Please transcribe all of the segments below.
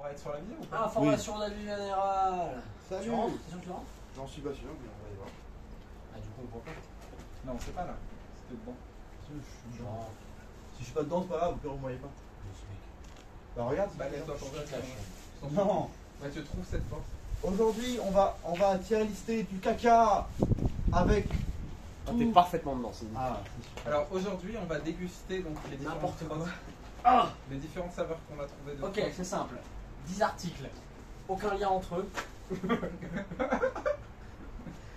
On va être sur la vidéo ou pas? Information d'avis général. Salut. Tu rentres? C'est sûr que tu rentres? J'en suis pas sûr, mais on va aller voir. Ah, du coup, on voit pas. Non, c'est pas là. C'était dedans. Genre, Si je suis pas dedans, c'est pas grave, au pire, vous me voyez pas. Bah regarde, Bah, laisse-toi je tomber. te lâche. Non. Bah, tu trouves cette porte. Aujourd'hui, on va tier lister du caca avec. Ah, t'es parfaitement dedans, c'est Ah, c'est sûr. Alors aujourd'hui, on va déguster donc les différentes N'importe quoi. les différentes saveurs qu'on a trouvées de. Ok, c'est simple. 10 articles. Aucun lien entre eux.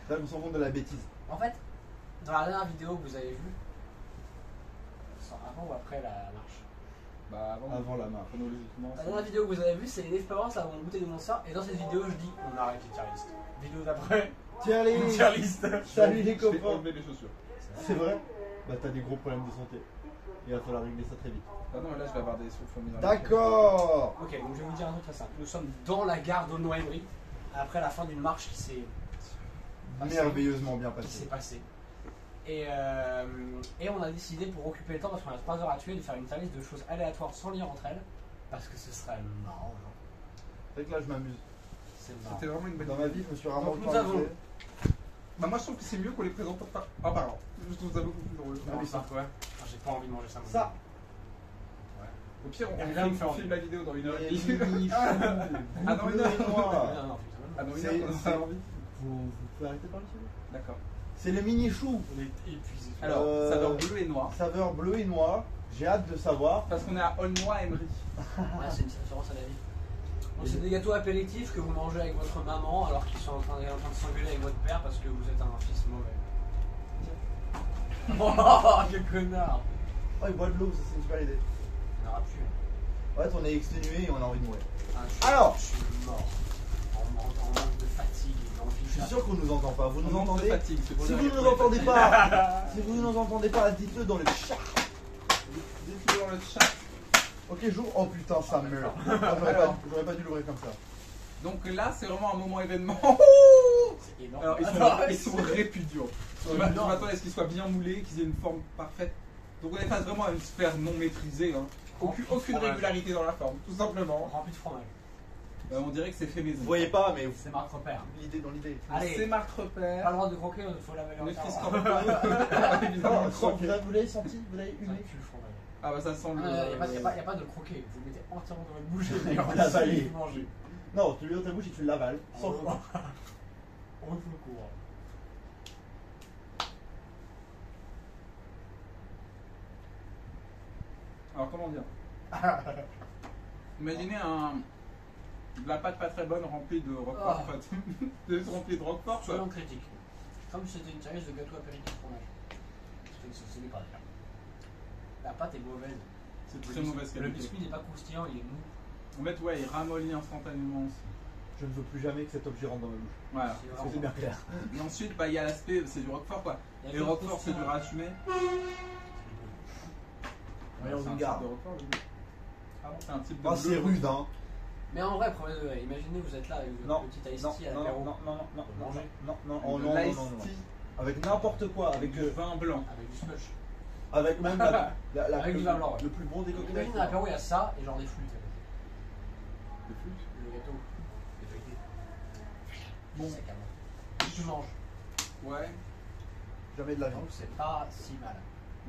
Là, on s'en rend de la bêtise. En fait, dans la dernière vidéo que vous avez vue, avant ou après la marche? Bah Avant la marche. chronologiquement. La dernière vidéo que vous avez vue, c'est une expérience avant de goûter des monsters. Et dans cette vidéo, je dis on arrête les tier list. Vidéo d'après, Tiens les. tier list. Salut les Je vais copains. enlever les chaussures. C'est vrai? Bah t'as des gros problèmes de santé. Il va falloir régler ça très vite. Ah non, mais là je vais avoir des souffles mis dans la D'accord. Ok, donc je vais vous dire un truc très simple. Nous sommes dans la gare d'Aulnoy-Emery, après la fin d'une marche qui s'est Merveilleusement bien passée. passé. Et on a décidé, pour occuper le temps, parce qu'on a 3 heures à tuer, de faire une liste de choses aléatoires sans lien entre elles. Parce que ce serait marrant, genre. C'est vrai que là, je m'amuse. C'est marrant. C'était vraiment une bonne Dans ma vie, je me suis rarement Donc, nous autant avons- amusé. Bah, moi je trouve que c'est mieux qu'on les présente pas. Ah, pardon. Je trouve ça beaucoup plus drôle. Ah oui, ça. Ouais. Ah, j'ai pas envie de manger ça. moi. Ça. Au pire, Là, on me fait envie. filme la vidéo dans une heure et Les demie. mini Ah non, bleu non, et noir. Non, non, putain. Ah non, une C'est- heure, on a envie. Vous pouvez arrêter de parler sur lui. D'accord. C'est les mini choux. On est épuisé. Alors, saveur bleu et noir. Saveur bleu et noir. J'ai hâte de savoir. Parce qu'on est à Aulnoy-Emery. Ah, c'est une référence à la vie. Donc, c'est des gâteaux apéritifs que vous mangez avec votre maman alors qu'ils sont en train de s'engueuler avec votre père parce que vous êtes un fils mauvais. Oh, quel connard! Oh, il boit de l'eau, ça c'est une super idée. Il n'y en aura plus. En fait, on est exténué et on a envie de mourir. Ah, Alors. je suis mort. En manque de fatigue et d'envie. Je suis sûr qu'on nous entend pas. Vous nous On manque de entendez? fatigue, c'est pour Si dire vous que ne nous entendez pas, si vous ne nous entendez pas, dites-le dans le chat. Dites-le dans le chat. Ok, jour. Oh putain, ça meurt. Ah, j'aurais pas dû l'ouvrir comme ça. Donc là, c'est vraiment un moment événement. C'est énorme. Alors, ils sont répudiants. Je m'attendais à ce qu'ils soient bien moulés, qu'ils aient une forme parfaite. Donc on est face vraiment à une sphère non maîtrisée. Hein. Aucune régularité dans la forme, tout simplement. Rempli de fromage. On dirait que c'est fait maison. Vous voyez pas, mais C'est Marc Repère. l'idée dans l'idée. Allez. C'est Marc Pas Repère. le droit de croquer, il faut laver Le le Christ retard. Corporel. Évidemment, Non, croqué. vous l'avez senti? Vous l'avez Ça humé? pue le fromage. Ah bah ça sent Il le. n'y a pas de le croquer, vous le mettez entièrement dans votre bouche et Vous ensuite l'avalez. vous mangez. Non, tu le mets dans ta bouche et tu l'avales. Sans le On le court. Alors comment dire Imaginez de la pâte pas très bonne remplie de roquefort. Ah. En fait. Remplie de roquefort. quoi. Soyons critiques. Comme si c'était une série de gâteaux apéritifs fromage. Ce n'est pas le cas. La pâte est mauvaise. C'est très mauvaise Le qualité. biscuit n'est pas croustillant, il est mou. En fait, ouais, il ramollit instantanément aussi. Je ne veux plus jamais que cet objet rentre dans ma bouche. Voilà. C'est Ça, vraiment- c'est bien clair. Et ensuite, bah, il y a l'aspect, c'est du roquefort quoi. Il y a Et que le roquefort, c'est du croustillant. rachumé. Mais on C'est un vous type garde. de roquefort, le bleu. Ah bon, c'est un type de Ah, bleu. c'est rude, hein. Mais en vrai, premier degré, imaginez vous êtes là avec Non, votre petit non, iced tea à non, l'apéro. non, non, non, Vous mangez. non, non, Avec oh de non, non, l'ice non, non. tea, Avec n'importe quoi, avec, avec du vin blanc. Avec du slush. avec même la, Avec du vin blanc, ouais. le plus bon des cocktails. Imagine à l'apéro, il y a ça et genre des flûtes. Des flûtes. Le gâteau. Des feuilletés. Bon. C'est calme. Et tu manges. Ouais. Jamais de la vie. Donc c'est pas si mal.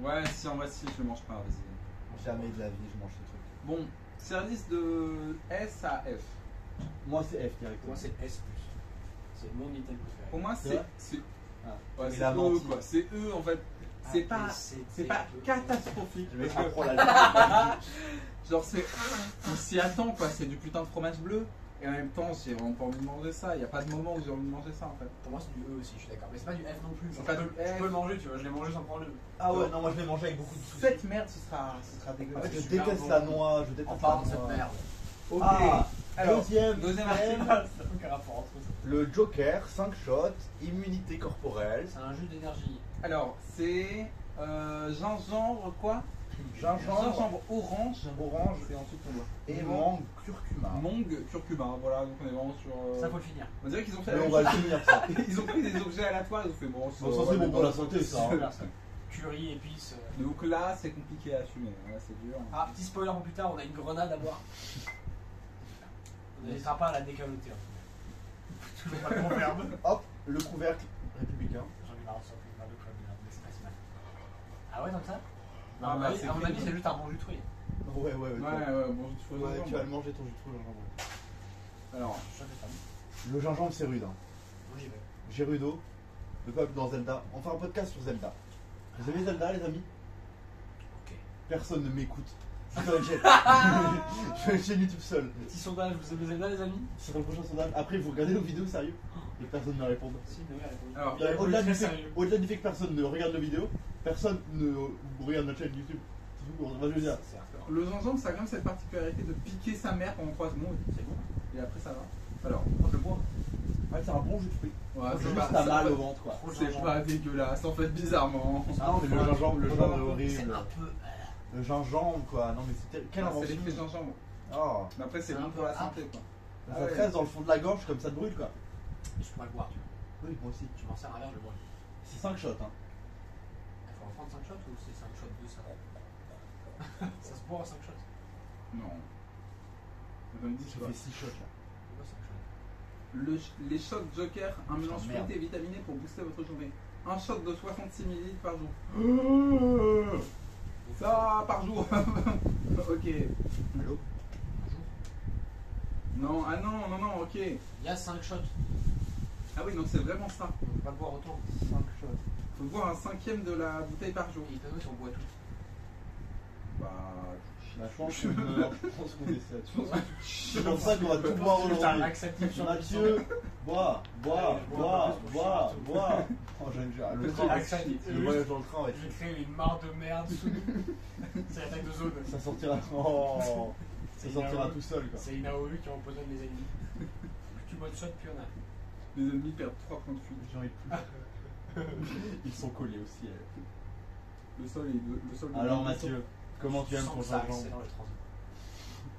Ouais, si en vrai, si, je le mange pas, vas-y. Jamais de la vie, je mange ce truc. Bon, service de S à F. Moi, c'est F Pour directement. moi, c'est S. C'est mon item préféré. Pour moi, C'est c'est. vrai Ouais, Mais c'est il a eux, menti. quoi. C'est eux, en fait. C'est Ah, pas. mais C'est c'était pas peu. catastrophique. Je vais parce pas que- trop la Genre, c'est. On s'y attend, quoi. C'est du putain de fromage bleu. Et en même temps, j'ai vraiment pas envie de manger ça. Il n'y a pas de moment où j'ai envie de manger ça, en fait. Pour moi, c'est du E aussi, je suis d'accord. Mais c'est pas du F non plus. C'est Genre, pas je du peux- Je F. peux le manger, tu vois. Je l'ai mangé sans prendre le. Ah ouais, non, moi je l'ai mangé avec beaucoup de soucis. Cette merde, ce sera En dégueulasse. fait, je super déteste bon. la noix, je déteste En la parlant de cette noix. merde. Ok. Ah, Alors, deuxième deuxième thème, article. Ça n'a aucun rapport entre ça. le Joker, 5 shots, immunité corporelle, C'est un jus d'énergie. Alors, c'est. Gingembre, quoi gingembre, orange. orange C'est ensuite on voit. et mangue curcuma. Mongue, curcuma. Voilà, donc on est vraiment sur. Ça, faut le finir. On dirait qu'ils ont fait Mais la on même va chose. le finir ça. Ils ont pris des objets aléatoires, ils ont fait bon. Bon, ça c'est bon pour la santé ça. hein. Voilà, ça. Curry, épices. Donc là, c'est compliqué à assumer. Là, c'est dur. Ah, petit spoiler pour plus tard, on a une grenade à boire. On n'hésitera pas à la décaloter. Toujours pas le bon verbe. Hop, le couvercle républicain. J'en ai marre de sortir le verbe de club, mais c'est pas si mal. Ah ouais, comme ça? Ah, À mon bah, avis, c'est à mon fait. avis, c'est juste un bon jus de fruits. Ouais, ouais, ouais. Bon, je Ouais, tu vas le manger ton jus de fruits, le gingembre. Alors, Je suis fan. Le gingembre, c'est rude. Hein. Moi j'y vais. Gerudo, le peuple dans Zelda. On fait un podcast sur Zelda. Vous aimez Zelda, les amis? Ok. Personne ne m'écoute. Je suis sur une chaîne. Je fais une chaîne YouTube seul. Petit sondage, vous aimez Zelda, les amis? Ce sera le prochain sondage. Après, vous regardez nos vidéos, sérieux? Et personne ne répond. Si, Noé a répondu. alors, Et Au-delà très du, fait, sérieux. au-delà du fait que personne ne regarde nos vidéos, personne ne regarde notre chaîne YouTube. C'est tout court. Moi, je veux dire. C'est hardcore. le gingembre, ça a quand même cette particularité de piquer sa mère pendant 3 secondes. C'est bon. Et après, ça va. Alors, Moi, je le bois. Ouais, c'est un bon jus de fruits. ouais, Juste pas- t'as ça- mal au ventre, quoi. Trop de C'est gingembre. pas dégueulasse, en fait, bizarrement. Non, mais le gingembre, est C'est horrible. un peu. Le gingembre, quoi. Non, mais c'était. Quelle Ah, c'est invention. l'effet gingembre. Oh. Mais après, c'est C'est bon un pour peu la santé, quoi. Ça Ah ouais. reste dans le fond de la gorge, comme ça te brûle, quoi. Je pourrais le boire, tu vois. Oui, moi aussi. Tu m'en sers un verre, je le bois. C'est 5 shots, hein. Il faut en prendre 5 shots ou c'est 5 shots de ça? Ça se boit en 5 shots. Non. Je me dis, J'ai fait 6 shots, là. Pourquoi 5 shots? Les shots Joker, un mélange merde. fruité et vitaminé pour booster votre journée. Un shot de 66 ml par jour. Ça, par jour. Ok. Allô? Non, ah non, non, non, ok. Il y a 5 shots. Ah oui, donc c'est vraiment ça. On peut pas le boire autant. 5 shots. Faut boire un cinquième de la bouteille par jour. Et Thanos, on boit tout. Bah, Bah, je pense qu'on essaie. C'est pour ça qu'on va tout boire Putain, aujourd'hui. l'acceptation. Mathieu, bois, bois, Allez, je bois un bois, peu plus pour bois, finir tout. bois. Oh, le train, Accent. le voyage dans le train va être. Je vais créer une mare de merde sous nous. C'est l'attaque de zone. Ça sortira. Oh, ça sortira tout seul, quoi. C'est une AOU qui empoisonne les ennemis. Plus tu bois de shot, plus on a. les ennemis perdent 3 points de fuite. J'en ai plus. Ils sont collés aussi. Le sol est. Le sol est- Alors, Mathieu, comment tu aimes sens ton que ça gingembre? accélère le transit.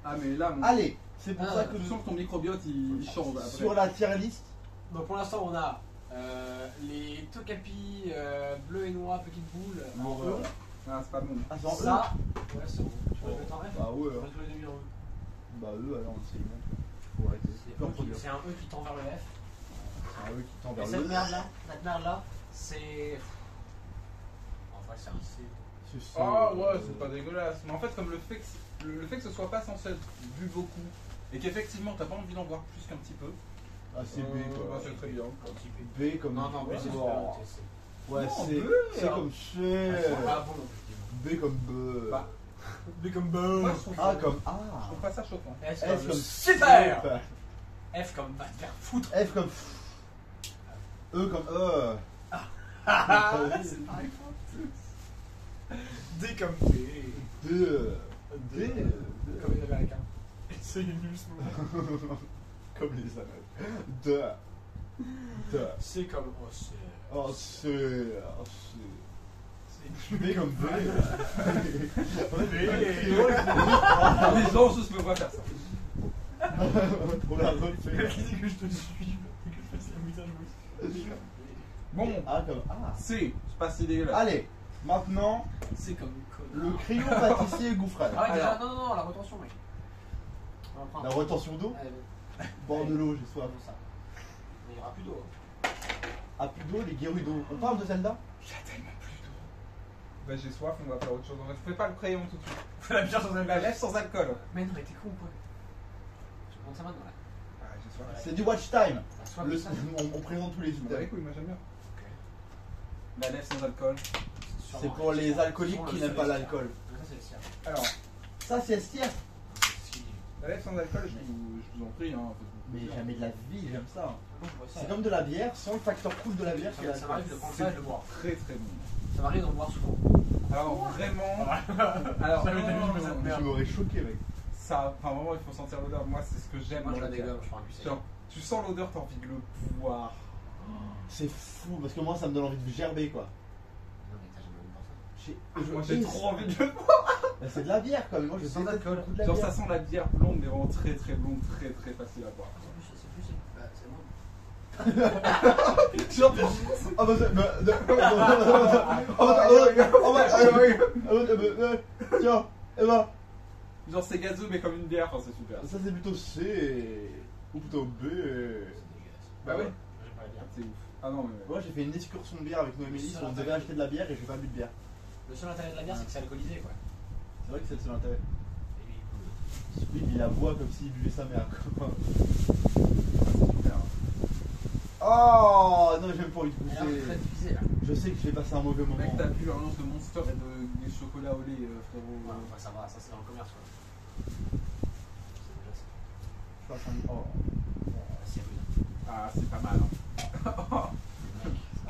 Ah, mais là, mon... Allez, c'est pour Ah, ça que tu sens que ton microbiote il change après. sur la tier list, Donc pour l'instant, on a les Tokapi bleu et noir, petite boule. En l'horreur. E. Ah, c'est pas bon. Ah, c'est en Ça, ouais, c'est bon. Tu vas le mettre en F? Bah ouais, On hein. va tous les deux en E. Bah eux alors c'est bon. Faut arrêter. Faut reproduire. C'est un E qui tend vers le F. C'est eux qui tend Et vers cette le. merde là, c'est. En vrai, c'est un C. Ah ouais, c'est pas dégueulasse. Mais en fait, comme le fait que ce soit pas censé être bu beaucoup et qu'effectivement t'as pas envie d'en boire plus qu'un petit peu, Ah c'est B quoi. bah, c'est très bien. Un petit peu. B comme. Non, non, B, c'est Oh. super. C'est Ouais, Non, c'est. B, C'est alors. comme c'est C. pas bon, effectivement. B comme B. Bah, B comme moi, B. je trouve A ça- comme Je A. trouve pas ça choquant. S F comme comme super. F. F comme va te faire foutre. F comme F. E comme E. Ah, c'est pareil. D comme D. D. D. Comme les Américains. C'est nul ce moment. Comme les Américains. D. D. C comme O, c'est. Oh C. Oh C. C'est B comme B. Les gens juste me voient faire ça. On l'a refait. Qui dit que je te suis et que je fasse la moutarde aussi. Bon, A comme A. c'est pas si dégueulasse. Allez, maintenant, C'est comme le connard. crayon pâtissier Gouffrel. Ah ouais, déjà, Alors. non, la retention, mec. On va prendre. La retention d'eau. Allez, Bord de l'eau, j'ai soif. bon, ça. Mais il n'y aura plus d'eau. À plus d'eau, les Gerudo. On parle de Zelda? Il y a tellement plus d'eau. Bah j'ai soif, on va faire autre chose. On ne fait pas le crayon tout de suite. Faut la bière sans La alcool. lèvre sans alcool. Mais non, mais t'es con ou quoi? Je prends ça maintenant là. Ah, j'ai soif. C'est du watch time. La soif Le- de ça. on présente tous les Je m'en bats items. les couilles, moi j'aime bien. Ok. La lèvre sans alcool. C'est pour les alcooliques qui n'aiment pas l'alcool. Ça, c'est le sien. Alors, Ça, c'est estière. la lèvre sans alcool, je vous en prie. Hein, Mais jamais de la vie, j'aime ça. Moi, je vois ça. C'est comme de la bière, sans le facteur cool de la bière qui est Ça m'arrive de prendre ça et de le boire. très très bon. Ça m'arrive d'en boire souvent. Alors vraiment. Alors, J'avais non, déjà non, vu non, cette non. merde. Tu m'aurais choqué, mec. Ça, enfin vraiment, il faut sentir l'odeur. Moi, c'est ce que j'aime. Moi, je dans la le bière. dégomme, je prends un cul. Genre, tu sens l'odeur, t'as envie de le boire. C'est fou, parce que moi, ça me donne envie de gerber, quoi. Non, mais t'as jamais envie de boire ça. Moi, j'ai trop envie de le Bah, c'est de la bière, quand même. Moi, je Sans déteste alcool. beaucoup de la Genre, bière. ça sent la bière blonde, mais vraiment très très blonde, très très facile à boire. C'est moi. Genre, ah bah c'est. Tiens, Emma, Genre c'est gazeux mais comme une bière, enfin c'est super. Ça c'est plutôt C ou plutôt B. C'est dégueulasse. Bah ouais, J'aime pas la bière. c'est ouf. Ah non mais... Moi j'ai fait une excursion de bière avec Noémie, on devait acheter de la bière et j'ai pas bu de bière. Le seul intérêt de la bière, c'est que c'est alcoolisé, quoi. C'est vrai que c'est le seul intérêt. Et lui, il peut- Squid il la boit comme s'il buvait sa mère. quoi. Super. Oh non, j'ai même pas envie de Il a l'air très goûter. divisé, là. Je sais que je vais passer un mauvais moment. Mec, t'as vu l'annonce de Monster et des chocolats au lait, frérot. Ouais, enfin, ça va, ça c'est dans le commerce, quoi. C'est déjà ça. Je passe un... Oh. C'est rude. Ah, c'est pas mal. Hein.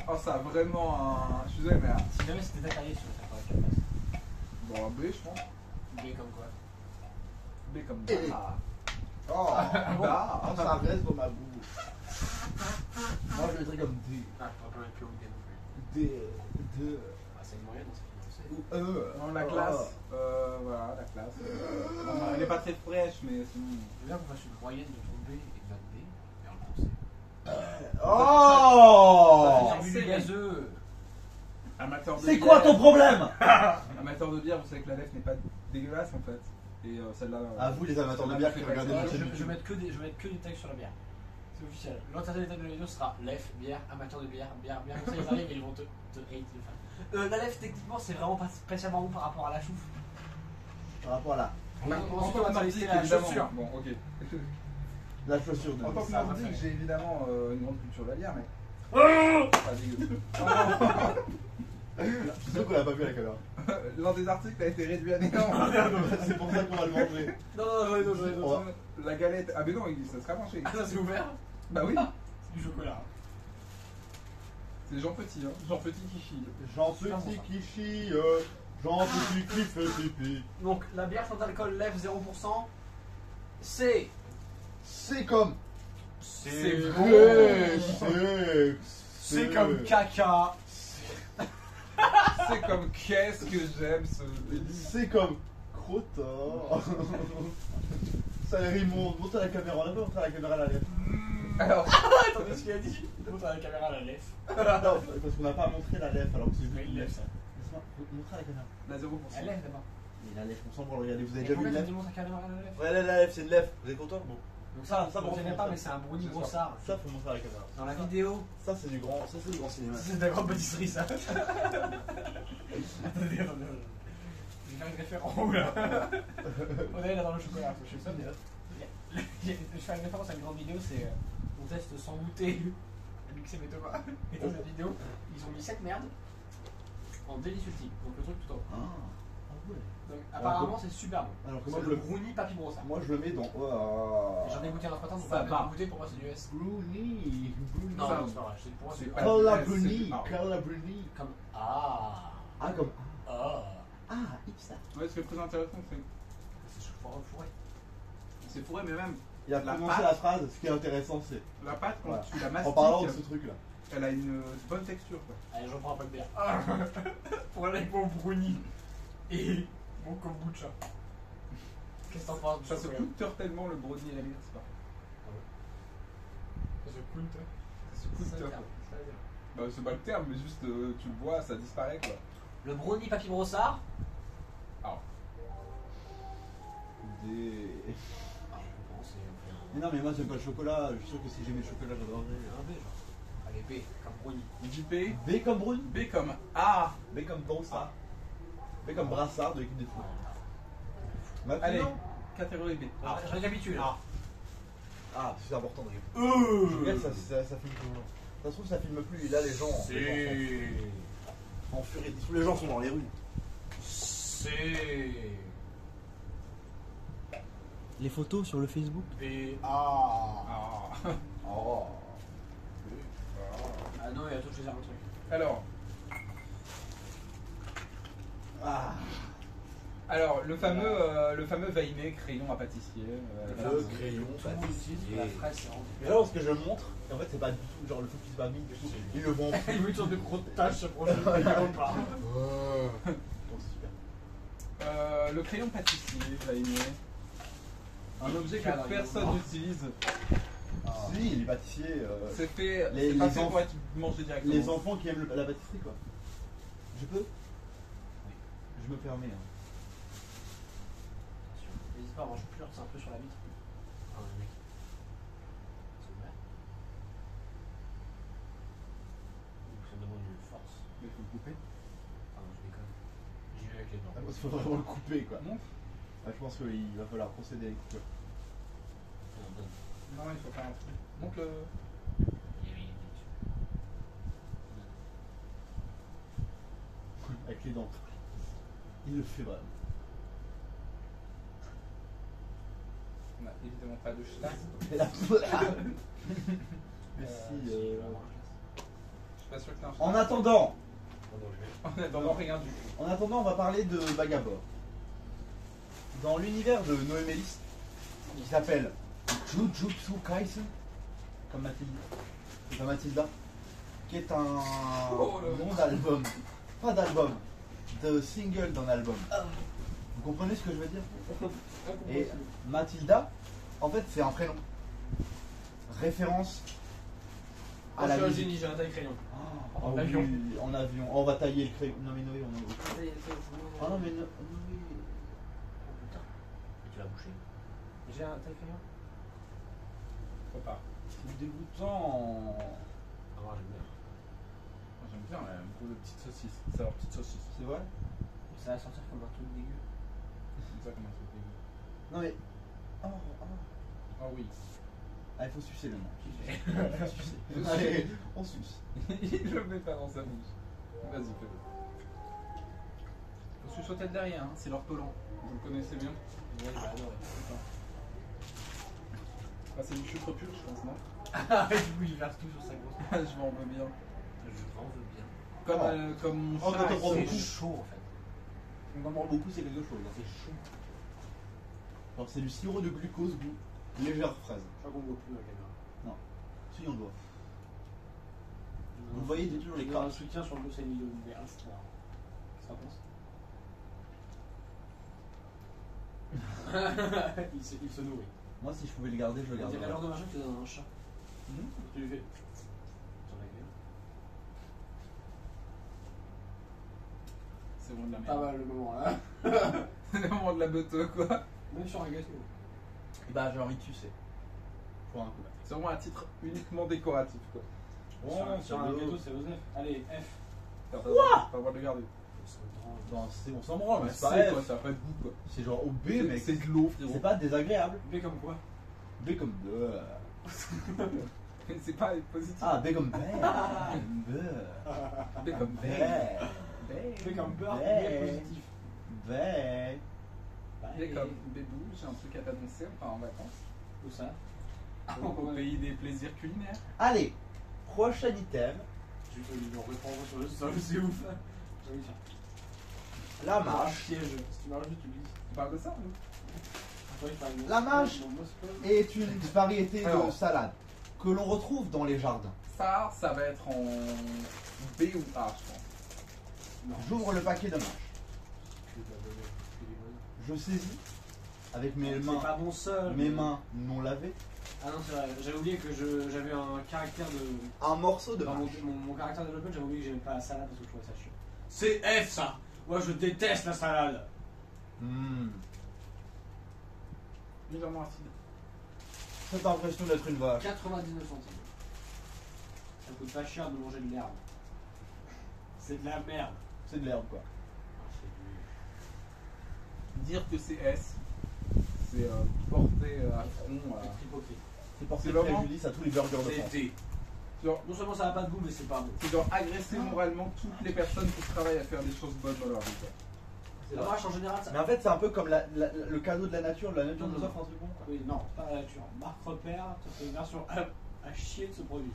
Oh, ça a vraiment un... Je suis désolé, mais... Si jamais c'était détaillé sur le faire avec la place. Bon, un B, je pense. B comme quoi. B comme Et- bah. Oh. Bah. Oh, ça reste dans ma bouche. Moi je le dirais comme D. Ah, je pourrais pas mettre plus haut que D non plus. D. Ah, c'est une moyenne, c'est financé. Ou E. Non, la classe. Voilà, la classe. Enfin, elle est pas très fraîche, mais sinon... Je veux bien qu'on fasse une moyenne de ton B et de notre B, et on le conseille. Oh. J'ai bu du gazeux. Amateur de C'est bière. quoi ton problème? Amateur de bière, vous savez que la lèvre n'est pas dégueulasse en fait. Et celle-là. À vous les amateurs de bière qui regardez Ouais, notre je chaîne vais YouTube. mettre que des tags sur la bière. C'est officiel. L'entièreté des tags de la vidéo sera lef, bière, amateur de bière, bière, bière. Comme ça, ils arrivent et ils vont te hate de fan. La lef, techniquement, c'est vraiment pas spécialement bon par rapport à la chouffe. Par rapport à Ensuite, on va lister la évidemment. chaussure. Bon, ok. la chaussure de En tant que Ça, nordique, ça fait. j'ai évidemment une grande culture de la bière, mais. Oh Pas dégueu. Je sais qu'on l'a pas vu à la caméra. L'un des articles a été réduit à néant. C'est pour ça qu'on va le manger. Non, j'en ai d'autres, On va- La galette. Ah, mais non, ça sera mangé. Ah, ça c'est ouvert. Bah oui, C'est du chocolat. c'est Jean Petit, hein. Jean Petit qui chie. Jean Petit qui chie, Jean Petit qui fait pipi. Donc, la bière sans alcool lève 0%. C'est. C'est comme. C'est C'est comme caca. C'est comme qu'est-ce que j'aime ce délice. C'est comme. Crottin. Ça rime, monte à la caméra, on a pas montré à la caméra la lèvre. Alors, Attendez ce qu'il a dit. Montre à la caméra la lèvre. Non, parce qu'on n'a pas montré la lèvre alors que c'est juste Mais il une lève lèvre. ça. Laisse-moi montrer à la caméra. la 0%. La lèvre d'abord. Et la lèvre, on s'en branle, regardez, vous avez Et déjà vu pourquoi une tu lèvre? dis montre à la caméra la lèvre? Ouais, la lèvre, c'est une lèvre. Vous êtes content? Bon. Donc ça, Ça, vous bon, ne bon, pas, ça. mais c'est un brownie C'est ça. brossard. Ça, faut montrer à la caméra. Dans la vidéo, Ça, c'est du grand cinéma. c'est de la grande pâtisserie ça. Attendez. Je vais faire une référence. Oula. On est là dans le chocolat. Je sais ça, mais je fais une référence à une grande vidéo, c'est on teste sans goûter le mixé mes tomates. Et dans cette vidéo, ils ont mis cette merde en délice ultime. Donc le truc tout en haut. Ah ouais. Donc apparemment c'est super bon. Alors que moi, C'est je le le, brownie papy brossard. moi, je le mets dans. Et j'en ai goûté un autre temps, donc Ça pas va. goûté pour moi c'est du S. Brownie. Non, Ça- non, c'est pas vrai. Pour moi c'est c'est pas pas- Cola c'est- Brownie. c'est- Cola Brownie. comme ah. Ah, comme. Ah. Ah, hipster. Ouais, ce qui est très intéressant, C'est fourré. c'est fourré, mais même Il a La prononcé pâte. la phrase, ce qui est intéressant, c'est. la pâte, quand Voilà. tu la En parlant de mastiques, ce truc-là. elle a une bonne texture. Quoi. Allez, j'en prends un peu de bière. Pour aller avec mon brownie et mon kombucha. Qu'est-ce que t'en penses du Ça se chocolat? coûte tellement le brownie et la bière, c'est pas. Ça se coûte. Ça se coûte. Ça veut dire, ça veut dire. Bah, c'est pas le terme, mais juste tu le bois, ça disparaît quoi. Le brownie papy brossard. Des. Ah, je pense c'est Mais non, mais moi, j'aime pas le chocolat. Je suis sûr que si j'aimais le chocolat, j'adorerais. un B genre. Allez, B, comme brownie. Du B, B comme brune. B comme A. B comme Brossard. B comme Brassard de l'équipe des foot. Allez, Maintenant. catégorie B. Ah, je récapitule. Ah, c'est important de regarder. Je regarde, ça filme toujours. Ça se trouve, ça filme plus. Et là, les gens sont en furie. Les gens sont dans les rues. C'est Les photos sur le Facebook. B. A. Ah. Oh. Ah non, il y a tout choisir un truc. Alors, le fameux Vainé, crayon à pâtissier. Le crayon, Tout le monde utilise la fraise, c'est rendu. Mais là, parce que je le montre, et en fait, c'est pas du tout genre le truc qui se va mis, du coup, ils le vont. Il veut une sorte de gros tache sur le prochain vidéo pas. Donc, c'est super. Le crayon pâtissier, Vainé. Un objet Cadre, que personne n'utilise. Si, les pâtissiers, C'est fait, Les- c'est pas les fait pour enfants- être mangé directement. les enfants qui aiment la pâtisserie, quoi. Je peux? Je me permets. Hein. pas, mange plus, c'est un peu sur la vitre. Ah, le mec. C'est ouvert. Donc ça demande une force. Mais faut le couper. Ah non, je déconne. J'y vais avec les dents. Il faut vraiment le couper quoi. Non, Je pense qu'il va falloir procéder à une coupure. Non, donne. non, il faut faire un truc. Donc le. Il est dessus. Avec les dents. Il le fait vraiment. On n'a évidemment pas de chasse. Et la Merci. Si, il va avoir un Je suis pas sûr que t'as un En attendant, En attendant rien du tout. on va parler de Vagabond. Dans l'univers de Noémélis, qui s'appelle Jujutsu Kaisen, comme Mathilda, qui est un Oh là là. nom d'album, pas d'album, de single d'un album. Vous comprenez ce que je veux dire? Et Mathilda, en fait, c'est un prénom. Référence à la musique. génie, j'ai un taille crayon. En avion. Oui, en avion. Oh, on va tailler le crayon. Non mais Noé, on a... Ah non mais Noé... Oh putain. Et tu vas boucher. J'ai un taille crayon. Faut pas. C'est dégoûtant. Ah, moi j'aime bien. Moi, j'aime bien la boule de petite saucisse. C'est leur petite saucisse. C'est vrai? Ça va sortir comme un truc dégueu. C'est ça comment c'est dégueu. Non mais... Oh, Oh oui. Ah, il faut sucer le nom. Tu sais. Il faut sucer. Allez, on suce. Il le met pas dans sa bouche. Vas-y, fais-le. Faut chuchoter derrière, hein. C'est l'ortolan. Vous le connaissez bien. Ouais, j'ai adoré. Ah, c'est du sucre pur, je pense, non? Ah, du coup, il verse tout sur sa grosse. Je m'en veux bien. Je m'en veux bien. Comme mon Oh, chat. quand on prend C'est beaucoup. chaud en fait. On en mange beaucoup, c'est quelque chose. C'est chaud. Alors c'est du sirop de glucose goût légère fraise. Je crois qu'on voit plus la caméra. Si on le voit. Vous voyez, il y a toujours les un crabes. soutien sur le dos, c'est une vidéo de Berlin. Qu'est-ce que ça pense il se nourrit. Moi si je pouvais le garder, je le C'est garderais. le genre de machin que tu donnes à un chat. Mhm. Tu lui fais. Sur la gueule. C'est vraiment de la Pas merde. mal le moment là. C'est vraiment de la beuteux, quoi. Même sur un gâteau. Bah j'ai envie de sucer. Pour un coup. C'est vraiment un titre uniquement décoratif, quoi. Sur un gâteau, c'est Osef. Allez, F. T'as pas le droit de le garder. Bon, on s'en branle, mais Bah, c'est pas c'est F. quoi, ça a pas de goût, quoi. C'est genre au B, mec. C'est de l'eau, frérot. C'est pas désagréable. B comme quoi? B comme de. C'est pas positif. Ah, B comme B. B. B comme B. B comme beurre, B. B positif. B. B comme bébou, j'ai un truc à t'annoncer, enfin en vacances. Où ça? Au pays des plaisirs culinaires. Allez, prochain item. Je vais lui reprendre sur le sol, c'est ouf. Oui, tiens. La Un mâche piège. Si tu m'arrives, tu glisses. On parle de ça, nous? La mâche est une variété de Alors. salade que l'on retrouve dans les jardins. Ça va être en B ou A, je pense. J'ouvre le paquet de mâche. Je saisis avec mes C'est mains, pas bon seul. non lavées, Ah non, c'est vrai. J'avais oublié que j'avais un caractère de. un morceau de Dans mâche. mon caractère de développement, j'avais oublié que j'aimais pas la salade parce que je trouvais ça chiant. C'est F ça. Moi je déteste la salade. Légèrement acide. Cette impression d'être une vache. 99 centimes. Ça coûte pas cher de manger de l'herbe. C'est de la merde. C'est de l'herbe quoi. Dire que c'est S, c'est porter à front. C'est hypocrite. C'est porté C'est vraiment- préjudice à tous les burgers de C'est France. D. Genre, Non seulement ça n'a pas de goût, mais c'est pas bon. c'est genre agresser moralement toutes les personnes qui travaillent à faire des choses bonnes dans leur vie, quoi. La vache en général, ça. Mais en fait, c'est un peu comme le cadeau de la nature. La nature nous Non. offre un truc bon quoi. Oui, non, pas la nature. Marque Repère, ça fait une version à chier de ce produit.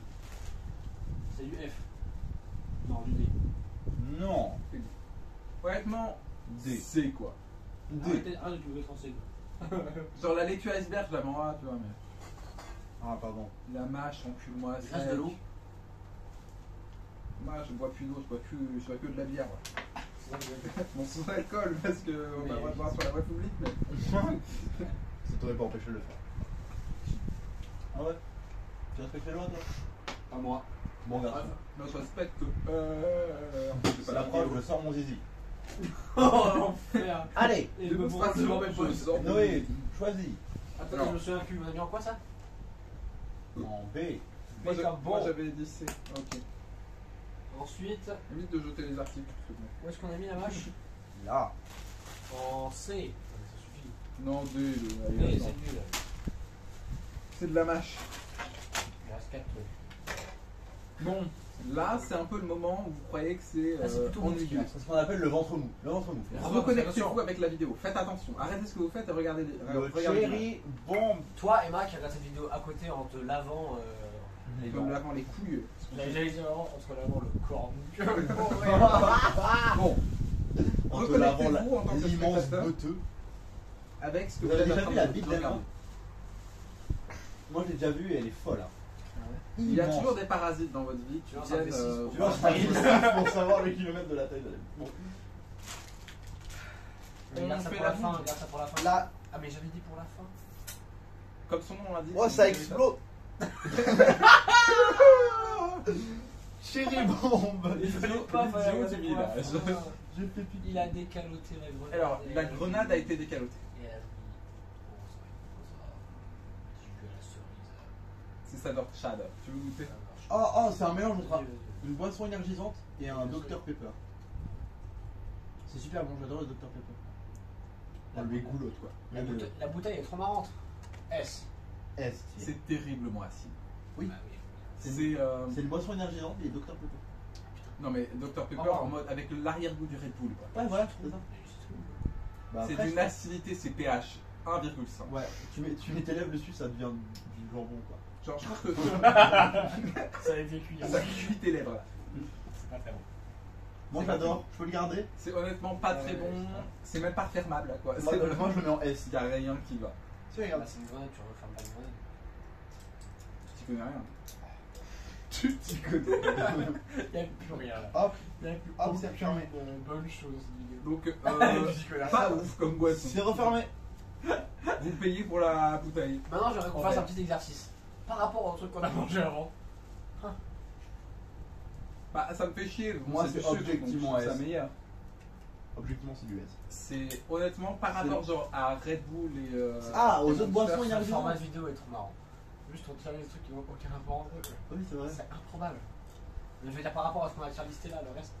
C'est du F. Non, du D. Non. Honnêtement, D. c'est quoi. D. Arrêtez de vous français. Genre la laitue iceberg, je la vends A, tu vois, mais. Ah pardon. La mâche, encule-moi, Il reste de l'eau. Moi, je bois plus d'eau, je bois que de la bière. Ouais. C'est ça que je veux dire. Bon, sans alcool, parce qu'on a le droit de boire sur la voie publique, mais. Ça t'aurait pas empêché de le faire. Ah ouais. Tu respectes les lois toi? Pas moi. Bon garçon. Bref. Non, je respecte que. C'est la preuve, je sors mon zizi. Oh l'enfer. Allez, Et le moment de même chose. Noé, choisis. Attends, Alors. je me souviens plus, on a mis en quoi ça? En B. Moi, Méga moi, bon. j'avais dit C. Ok. Ensuite, Évite de jeter les articles, s'il te plaît. où est-ce qu'on a mis la vache? Là. En C. Ça suffit. Non, D. Mais Allez, c'est attends. nul. C'est de la mâche. Il reste 4 trucs. Bon, là, c'est un peu le moment où vous croyez que c'est Ah, c'est plutôt bon, ce qu'il y ennuyeux. a. C'est ce qu'on appelle le ventre mou. Le ventre mou. Reconnectez-vous avec la vidéo. Faites attention. Arrêtez ce que vous faites et regardez. Le regardez cherry bomb. Toi, Emma, qui regarde cette vidéo à côté en te lavant. Les Comme dents. lavant les couilles. J'allais dire vraiment entre lavant le corps nu. Bon, En te lavant reconnectez-vous en tant que l'immense spectateur boiteux. avec ce que Vous vous avez êtes en déjà train vu la de bite regarder. d'Alma? Moi, je l'ai déjà vue et elle est folle. Hein. Il y a Immense. toujours des parasites dans votre vie qui Tu vois, viennent. ça fait six. Tu vois, ça arrive pour savoir le kilomètre de la taille de la bite. Bon. Regarde ça fait pour la la fin, boue. regarde ça pour la fin. Là, Ah, mais j'avais dit pour la fin. Comme son nom l'indique. oh, c'est ça une explose. Cherry bomb. Il fallait L'idiot- pas faire l'idiot regarder du pour la village. fin. J'ai fait pipi. Il a décaloté la grenade. Alors, la grenade a été décalotée. Et elle a mis. Oh, ça va être quoi ça? Du jus à la cerise. C'est saveur cheddar. Tu veux goûter? Oh, c'est un mélange entre Vas-y, vas-y. une boisson énergisante et un Dr Pepper. C'est super bon, j'adore le Dr Pepper. Elle lui goulotte quoi. La bouteille est trop marrante. S. S. C'est terriblement acide. Oui. Ah oui. C'est C'est une boisson énergisante et Dr Pepper. non mais Dr Pepper Oh. en mode avec l'arrière-goût du Red Bull quoi. Ouais, voilà, c'est ça. Bah, C'est après, d'une acidité, c'est pH 1,5. Ouais, tu mets tes lèvres dessus, ça devient du jambon quoi. Genre je pense que Ça a été cuit. ça cuit tes lèvres là. C'est pas très bon. Moi j'adore, je peux le garder. C'est honnêtement pas très Ouais, bon. ouais. C'est même pas fermable là quoi. Moi, moi, je le mets en S. Il y a rien qui va. Tu regarde. Là, c'est une grenade, tu refermes pas une grenade. Tu connais rien. Tu connais. Il n'y a plus rien là. Hop, Il n'y a plus hop, c'est refermé. bonne chose cette vidéo. Donc J'y connais rien. pas ouf comme boisson. C'est refermé. Vous payez pour la bouteille. Maintenant, j'aimerais qu'on En fasse fait. un petit exercice. Par rapport au truc qu'on a mangé avant. Bah ça me fait chier. Moi, du c'est sucre, objectivement donc je trouve S. ça meilleur. Objectivement, c'est du S. C'est honnêtement par rapport genre à Red Bull et Ah, aux et autres Monster, boissons Le énergisantes. format de vidéo est trop marrant. Juste on tire les trucs qui n'ont aucun rapport entre eux. Oui, c'est vrai. C'est improbable. Je veux dire, par rapport à ce qu'on a déjà listé là, le reste.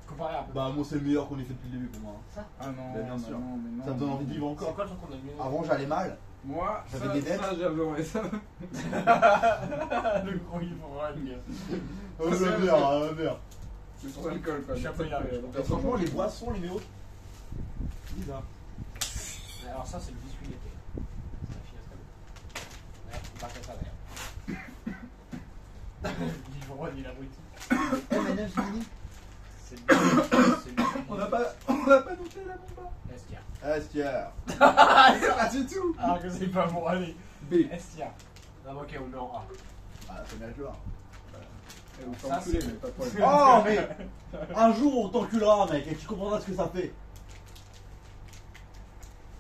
Comparé à un peu. Bah, moi, c'est le meilleur qu'on ait fait depuis le début pour moi. Ah non, Bah, bien non, sûr. non, mais non, Ça me donne non. envie de vivre C'est encore. quoi le truc qu'on a mis Avant, j'allais mal. Moi, J'avais ça, des dettes. ça j'adorais ça. Le gros livre, ouais, Oh, la merde, la merde. C'est sur l'alcool quoi. Je suis un peu Donc, énervé, donc, Et franchement, les boissons, les méos. Bizarre. Alors, ça, c'est le biscuit d'été. Ça finit très bien. D'ailleurs, on part que ça d'ailleurs. Livre, il a abruti. M&M's mini. C'est le biscuit. On n'a pas noté la bombe. Estia. Estière. Pas du tout. Alors que c'est pas bon, allez. B. Estia. Non, mais ok, on le met en A. Bah, c'est bien le Vous Ça, t'enculez, c'est- mais pas de problème. Oh, mais un jour, on t'enculera, mec, et tu comprendras ce que ça fait.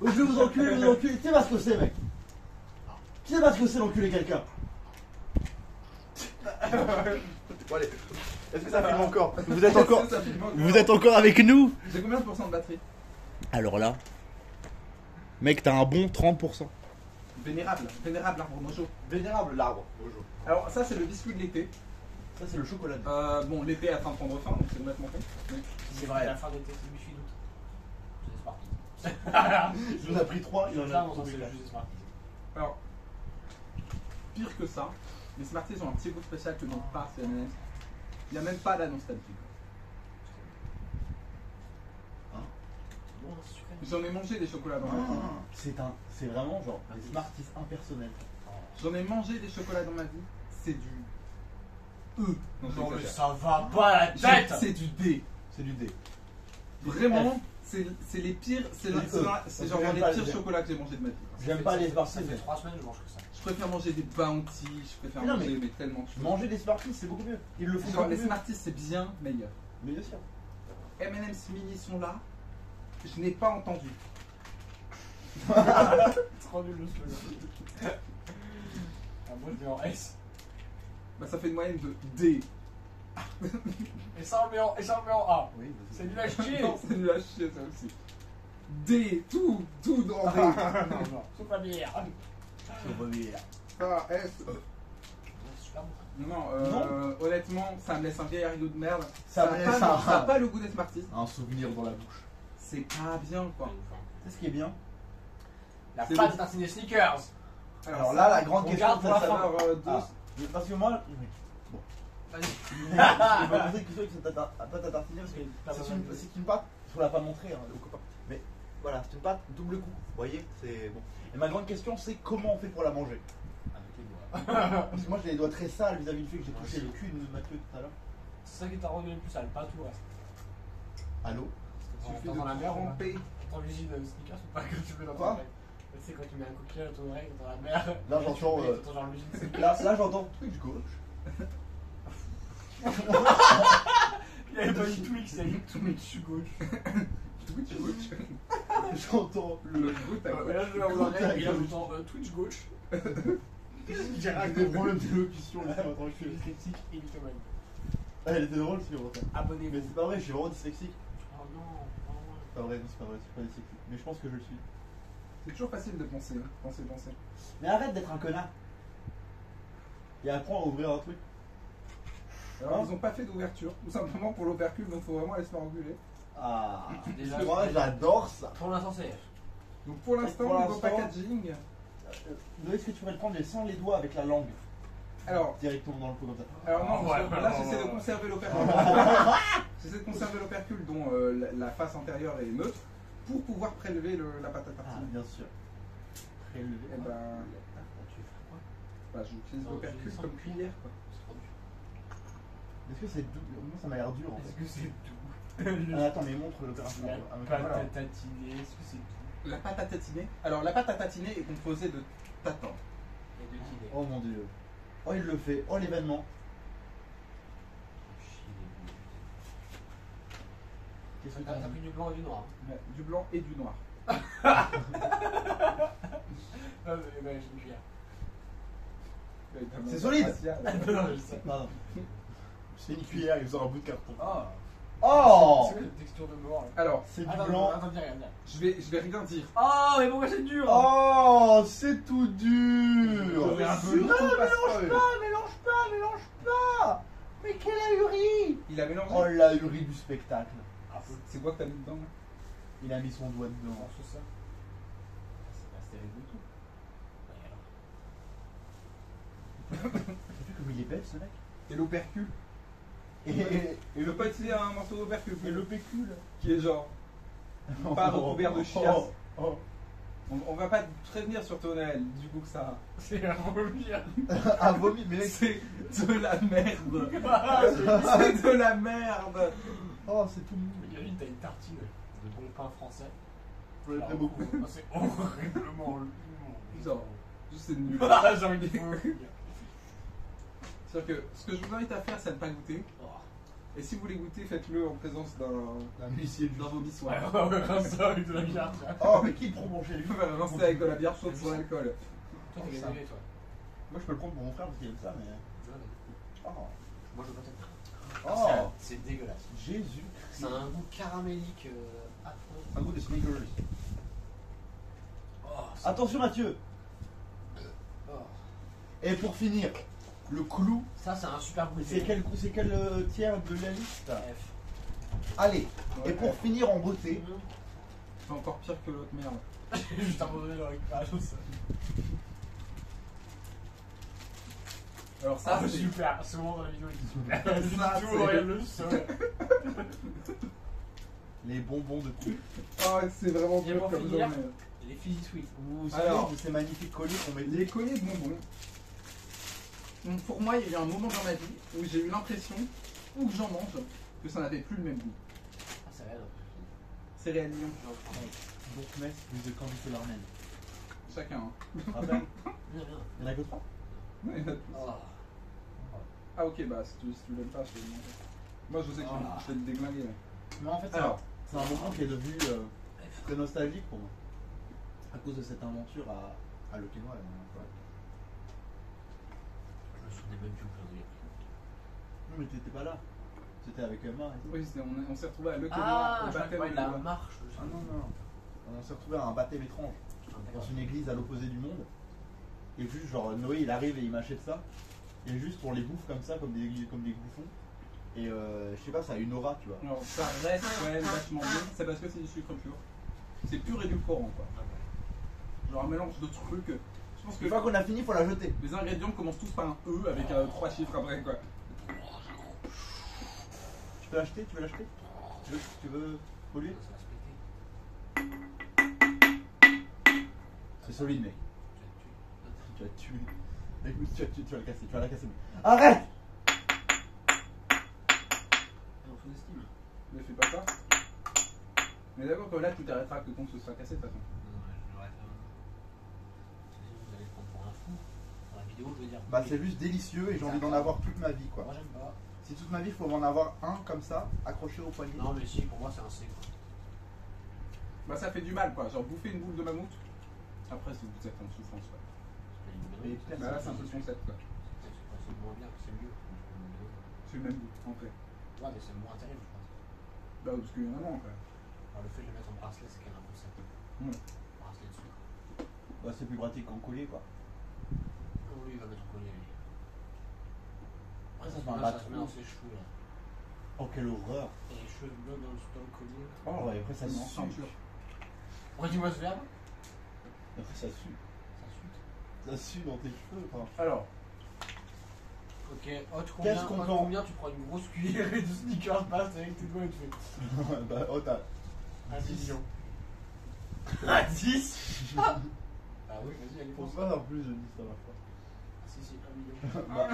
Je vais vous enculer, vous enculer. Tu sais pas ce que c'est, mec. Tu sais pas ce que c'est d'enculer quelqu'un. Bon, allez. Est-ce que ça filme encore? Vous êtes encore, Ça filme encore. vous êtes encore avec nous? J'ai combien de pourcents de batterie? Alors là, mec, t'as un bon 30%. Vénérable arbre mojo. Vénérable l'arbre. Alors ça c'est le biscuit de l'été. Ça, c'est le chocolat. Bon l'été est en train de prendre fin donc c'est complètement con. Mais C'est vrai. la fin d'été, c'est le biscuit d'août. C'est Smarties. Il en a pris 3, il en Ça, a on s'en trouvé sait 4. juste des Smarties. alors pire que ça, les Smarties ont un petit goût spécial que n'ont pas ces M&M's. Il n'y a même pas la nostalgie. Bon, c'est sucré. J'en ai mangé des chocolats dans ma vie. C'est vraiment genre des Smarties impersonnels. J'en ai mangé des chocolats dans ma vie. C'est du E. Non, Non, mais j'exagère. ça va pas la tête. C'est du D. C'est du D. Vraiment, c'est les pires. C'est Du E. c'est Parce genre que les j'aime pas pires les- chocolats que j'ai mangé de ma vie. J'aime pas les Ça Smarties, fait mais 3 semaines que je mange que ça. Je préfère manger des Bounty, je préfère Mais non, manger mais tellement de choses. manger des Smarties, c'est beaucoup mieux. Ils le font Genre beaucoup les mieux. Smarties c'est bien meilleur. Mais bien sûr. M&M's mini sont là. Je n'ai pas entendu. Trop nul le slogan. Ah, moi je vais en S. Bah ça fait une moyenne de D. Et ça on le met en A. Oui, C'est nul à chier. Non, c'est nul à chier ça aussi. D, tout dans D. Non, non, c'est pas bière. c'est revenir. Ah, S. Super bon. Non, honnêtement, ça me laisse un vieil rideau de merde. Ça a me pas laisse le- un- ça a pas le goût des Smarties. Un souvenir dans la bouche. C'est pas bien quoi. C'est ce qui est bien. La C'est pâte bon. tartinée Snickers. Alors là, la grande on question, garde pour la c'est de fin. savoir, Saveur, Ah, parce que moi, Vas-y. il va penser que c'est ta pâte à tartiner parce que Pas c'est besoin une, de- c'est une pâte, je vous l'ai pas montré hein, au copain. Mais voilà, c'est une pâte double coup. Vous voyez, c'est bon. Et ma grande question, c'est comment on fait pour la manger? Avec les doigts. Parce que moi, j'ai les doigts très sales vis-à-vis du fait que j'ai Moi touché aussi. le cul de Mathieu tout à l'heure. C'est ça qui t'a rendu le plus sale, pas tout le reste. Allô? Suffit Dans de la mer, on tremper. T'entends l'usine de Snickers ou pas quand tu mets dans ton Quoi oreille? Tu sais, quand tu mets un coquillage dans ton oreille dans la mer. Là, j'entends, T'entends genre l'usine de Snickers. Là, j'entends Twitch gauche. Il avait pas dit Twix, il a dit Twitch gauche. J'entends Le goût à Et là, je vais dans l'oreille et là, j'entends Twitch gauche. J'ai rien des problèmes d'élocution là, Je tranquille. suis dyslexique et mythomane. Ah, elle était drôle, si on entend. Mais Abonnez-vous. c'est pas vrai, je suis vraiment dyslexique. Oh non, non. C'est pas vrai, non, c'est pas vrai, je suis pas dyslexique. Mais je pense que je le suis. C'est toujours facile de penser. Penser. Mais arrête d'être un connard. Et apprends à ouvrir un truc. Alors, ils ont pas fait d'ouverture, tout simplement pour l'opercule, donc faut vraiment aller se faire engueuler. Ah, Déjà, moi j'adore ça. Pour l'instant, c'est F. Donc pour l'instant, Pour niveau l'instant- packaging. Est-ce que tu pourrais le prendre sans les doigts avec la langue Alors, directement dans le pot comme ça? Alors non, Ouais, parce que ouais, là ouais, j'essaie de ouais. conserver l'opercule. J'essaie de conserver l'opercule dont la face intérieure est neutre pour pouvoir prélever la pâte à Ah, tartiner. bien sûr. Prélevé. Et ben, Tu veux faire quoi? bah, j'utilise Non, l'opercule je comme sens cuillère quoi. C'est trop dur. Est-ce que c'est doux? Moi ça m'a l'air dur en Est-ce fait. que c'est doux? Ah, attends, mais montre l'opération. La Ah, mais pâte voilà. à tatiner, est-ce que c'est doux? La pâte à tatiner. Alors la pâte à tatiner est composée de tatin. Il y a deux idées. Oh mon dieu. Oh, il le fait. Oh, l'événement. Qu'est-ce que T'as t'as pris du blanc et du noir. Du blanc et du noir. Ah, mais ouais, j'ai une cuillère. C'est solide. Non, je sais. Non, non. C'est une cuillère, il sort un bout de carton. Ah. Oh! C'est quoi cette texture de mort là? Alors, C'est du Attends, blanc. attends, dis rien, dis rien. je vais rien dire. Oh, mais pourquoi c'est dur? Oh, c'est tout dur! Mais un peu Non, tout passe mélange pas! Mais quelle ahurie! Il a mélangé. Oh, l'ahurie du spectacle. Un peu. C'est quoi que t'as mis dedans là? Il a mis son doigt dedans. Comment je fais ça? C'est resté avec le tout. Ouais, alors. T'as vu comme il est bête ce mec? Et l'opercule. Et Et le petit a un morceau d'opercule. le pécule. Qui est genre. Pas recouvert de chiasse. Oh. On va pas te prévenir sur Tonel, du coup que ça. C'est un vomir. Ah, vomi, mais mec. C'est de la merde. Ah, C'est de la merde. Oh, c'est tout mou. Imagine, t'as une tartine de bon pain français. Je l'aimerais beaucoup. Ah, c'est horriblement Genre, juste c'est nul. Ah, j'ai envie de vomir. C'est-à-dire que ce que je vous invite à faire, c'est à ne pas goûter. Oh. Et si vous voulez goûter, faites-le en présence d'un huissier d'un Ouais, vomissoir. on va faire ça avec de la bière. Oh, mais qui le prend chez lui? Vous pouvez lancer avec de la bière chaude sans alcool. Toi, t'es gagné, toi. Moi, je peux le prendre pour mon frère parce qu'il aime ça, mais. Oh. Moi, je veux pas cette Oh. C'est dégueulasse. Jésus. Ça a un goût caramélique affreux. Un goût de sneakers. Oh, c'est- Attention, Mathieu. oh. Et pour finir, le clou, Ça, c'est un super goût. c'est quel tiers de la liste? F. Allez. Ouais. Et pour finir en beauté, C'est encore pire que l'autre merde. Juste abandonné dans récupération, ça. Alors ça, Ah, c'est super. Ce moment dans la vidéo, il est super. Ça, Tout, c'est- regarde le sol. les bonbons de clou. oh, c'est vraiment Et dur pour comme finir, journée. Les Fizzy Sweet. Vous vous Alors. souvenez de ces magnifiques colliers qu'on met Les colliers de bonbons. Donc pour moi, il y a eu un moment dans ma vie où j'ai eu l'impression, où j'en mange, que ça n'avait plus le même goût. Ah, ça va être. Céréales Lyon, Donc, Metz, vous êtes quand vous l'armène. chacun. Hein. Rappel. Bien, bien. Il y en a que 3. Ouais, il y en a plus. Oh. Ah ok, bah si tu l'aimes pas, je vais le manger. Moi je sais que Ah. je vais le déglinguer. mais- Mais en fait, Alors, c'est un moment qui est devenu très nostalgique pour moi. À cause de cette aventure à l'Okinawa. Je me souvenais même plus où j'en ai pris. Non, mais t'étais pas là. C'était avec Emma et tout. Oui, on s'est retrouvé à Le Ah, au je baptême. crois de la marche. Ah non, non. On s'est retrouvé à un baptême étrange. Dans une église à l'opposé du monde. Et juste, genre, Noé il arrive et il m'achète ça. Et juste, on les bouffe comme ça, comme des bouffons. Et je sais pas, ça a une aura, tu vois. Alors, ça reste quand même vachement bien. C'est parce que c'est du sucre pur. C'est pur édulcorant, quoi. Genre un mélange de trucs. Je pense que Une fois qu'on a fini, faut la jeter. les ingrédients commencent tous par un E avec 3 chiffres après, quoi. Tu peux l'acheter? Tu veux polluer? C'est solide, mec. Tu vas tuer. Écoute, tu vas la casser. Arrête! On sous-estime. Ne fais pas ça. Mais d'abord que là, tu t'arrêteras que ton se sera cassé de toute façon. Vous allez prendre pour un fou. Dans la vidéo, je veux dire. Bah, c'est juste délicieux et j'ai envie d'en avoir toute ma vie, quoi. Moi, j'aime pas. Si toute ma vie, faut en avoir un comme ça, accroché au poignet. Non, mais si, pour moi, c'est un C. Quoi. Bah, ça fait du mal, quoi. Genre bouffer une boule de mammouth. Après, si vous êtes en souffrance, quoi. Mais Bah, là, c'est un peu le concept, quoi. C'est moins bien, c'est mieux. C'est le même goût, en fait. Ouais, mais c'est moins terrible, je pense. Bah, parce qu'il y en a moins, quoi. Alors, le fait de le mettre en bracelet, c'est quand même un concept. Ouais. Bracelet dessus. Bah, c'est plus pratique qu'en collier, quoi. Oh, lui, il va mettre en collier, lui. Après, ça fait un Là, rat ça se met dans ses cheveux, là. Oh, quelle horreur. Et les cheveux bleus dans le collier. Oh, ouais, après, ça Non, sue. ceinture. Redis-moi ce verbe. Après, ça sue. Ça suit. Ça sue dans tes cheveux, enfin. Alors, Ok, Hot, Qu'est-ce qu'on prend combien tu prends une grosse cuillerée de sneakers passe avec tes doigts et tu fais Bah, oh, t'as. 1 million. À 10 Ah oui, vas-y, allez, pense. Pourquoi en plus je dis ça la fois? Ah si, si, 1 million. Bah,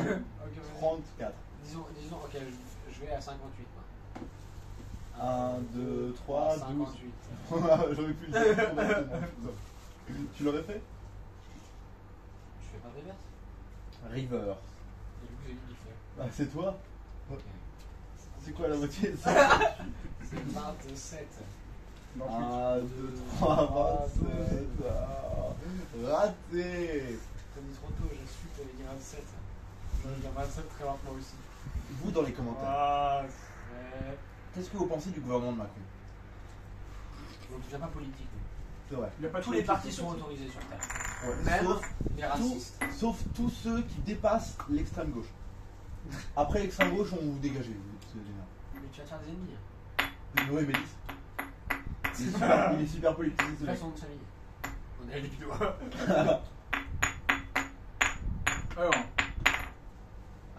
Ok, vas-y. 34. Disons, ok, je vais à 58. Moi. 1, 2, 3, 12. 58. J'aurais pu le dire. Tu l'aurais fait? Je fais pas de reverse. River. Et du coup, j'ai dit qu'il fait. Ah, c'est toi? Ok. C'est quoi la moitié? C'est 27. 1, 2, 3, 27. Raté! T'as dit trop tôt, j'ai su que t'avais dit 27. J'aurais dit 27 très lentement aussi. Vous dans les commentaires, Ah, ouais. qu'est-ce que vous pensez du gouvernement de Macron? Donc, il n'y a pas politique. C'est vrai. il y a pas de Tous les politique, partis sont c'est autorisés sur Terre. Ouais. Même Sauf, les racistes. sauf tous ceux qui dépassent l'extrême gauche. Après l'extrême gauche, on vous dégagez. C'est génial. Mais tu vas te faire des ennemis. Noé Mélis. Il est super politisé ce Fais mec. son nom de famille. On est à la vidéo. Alors, Alors,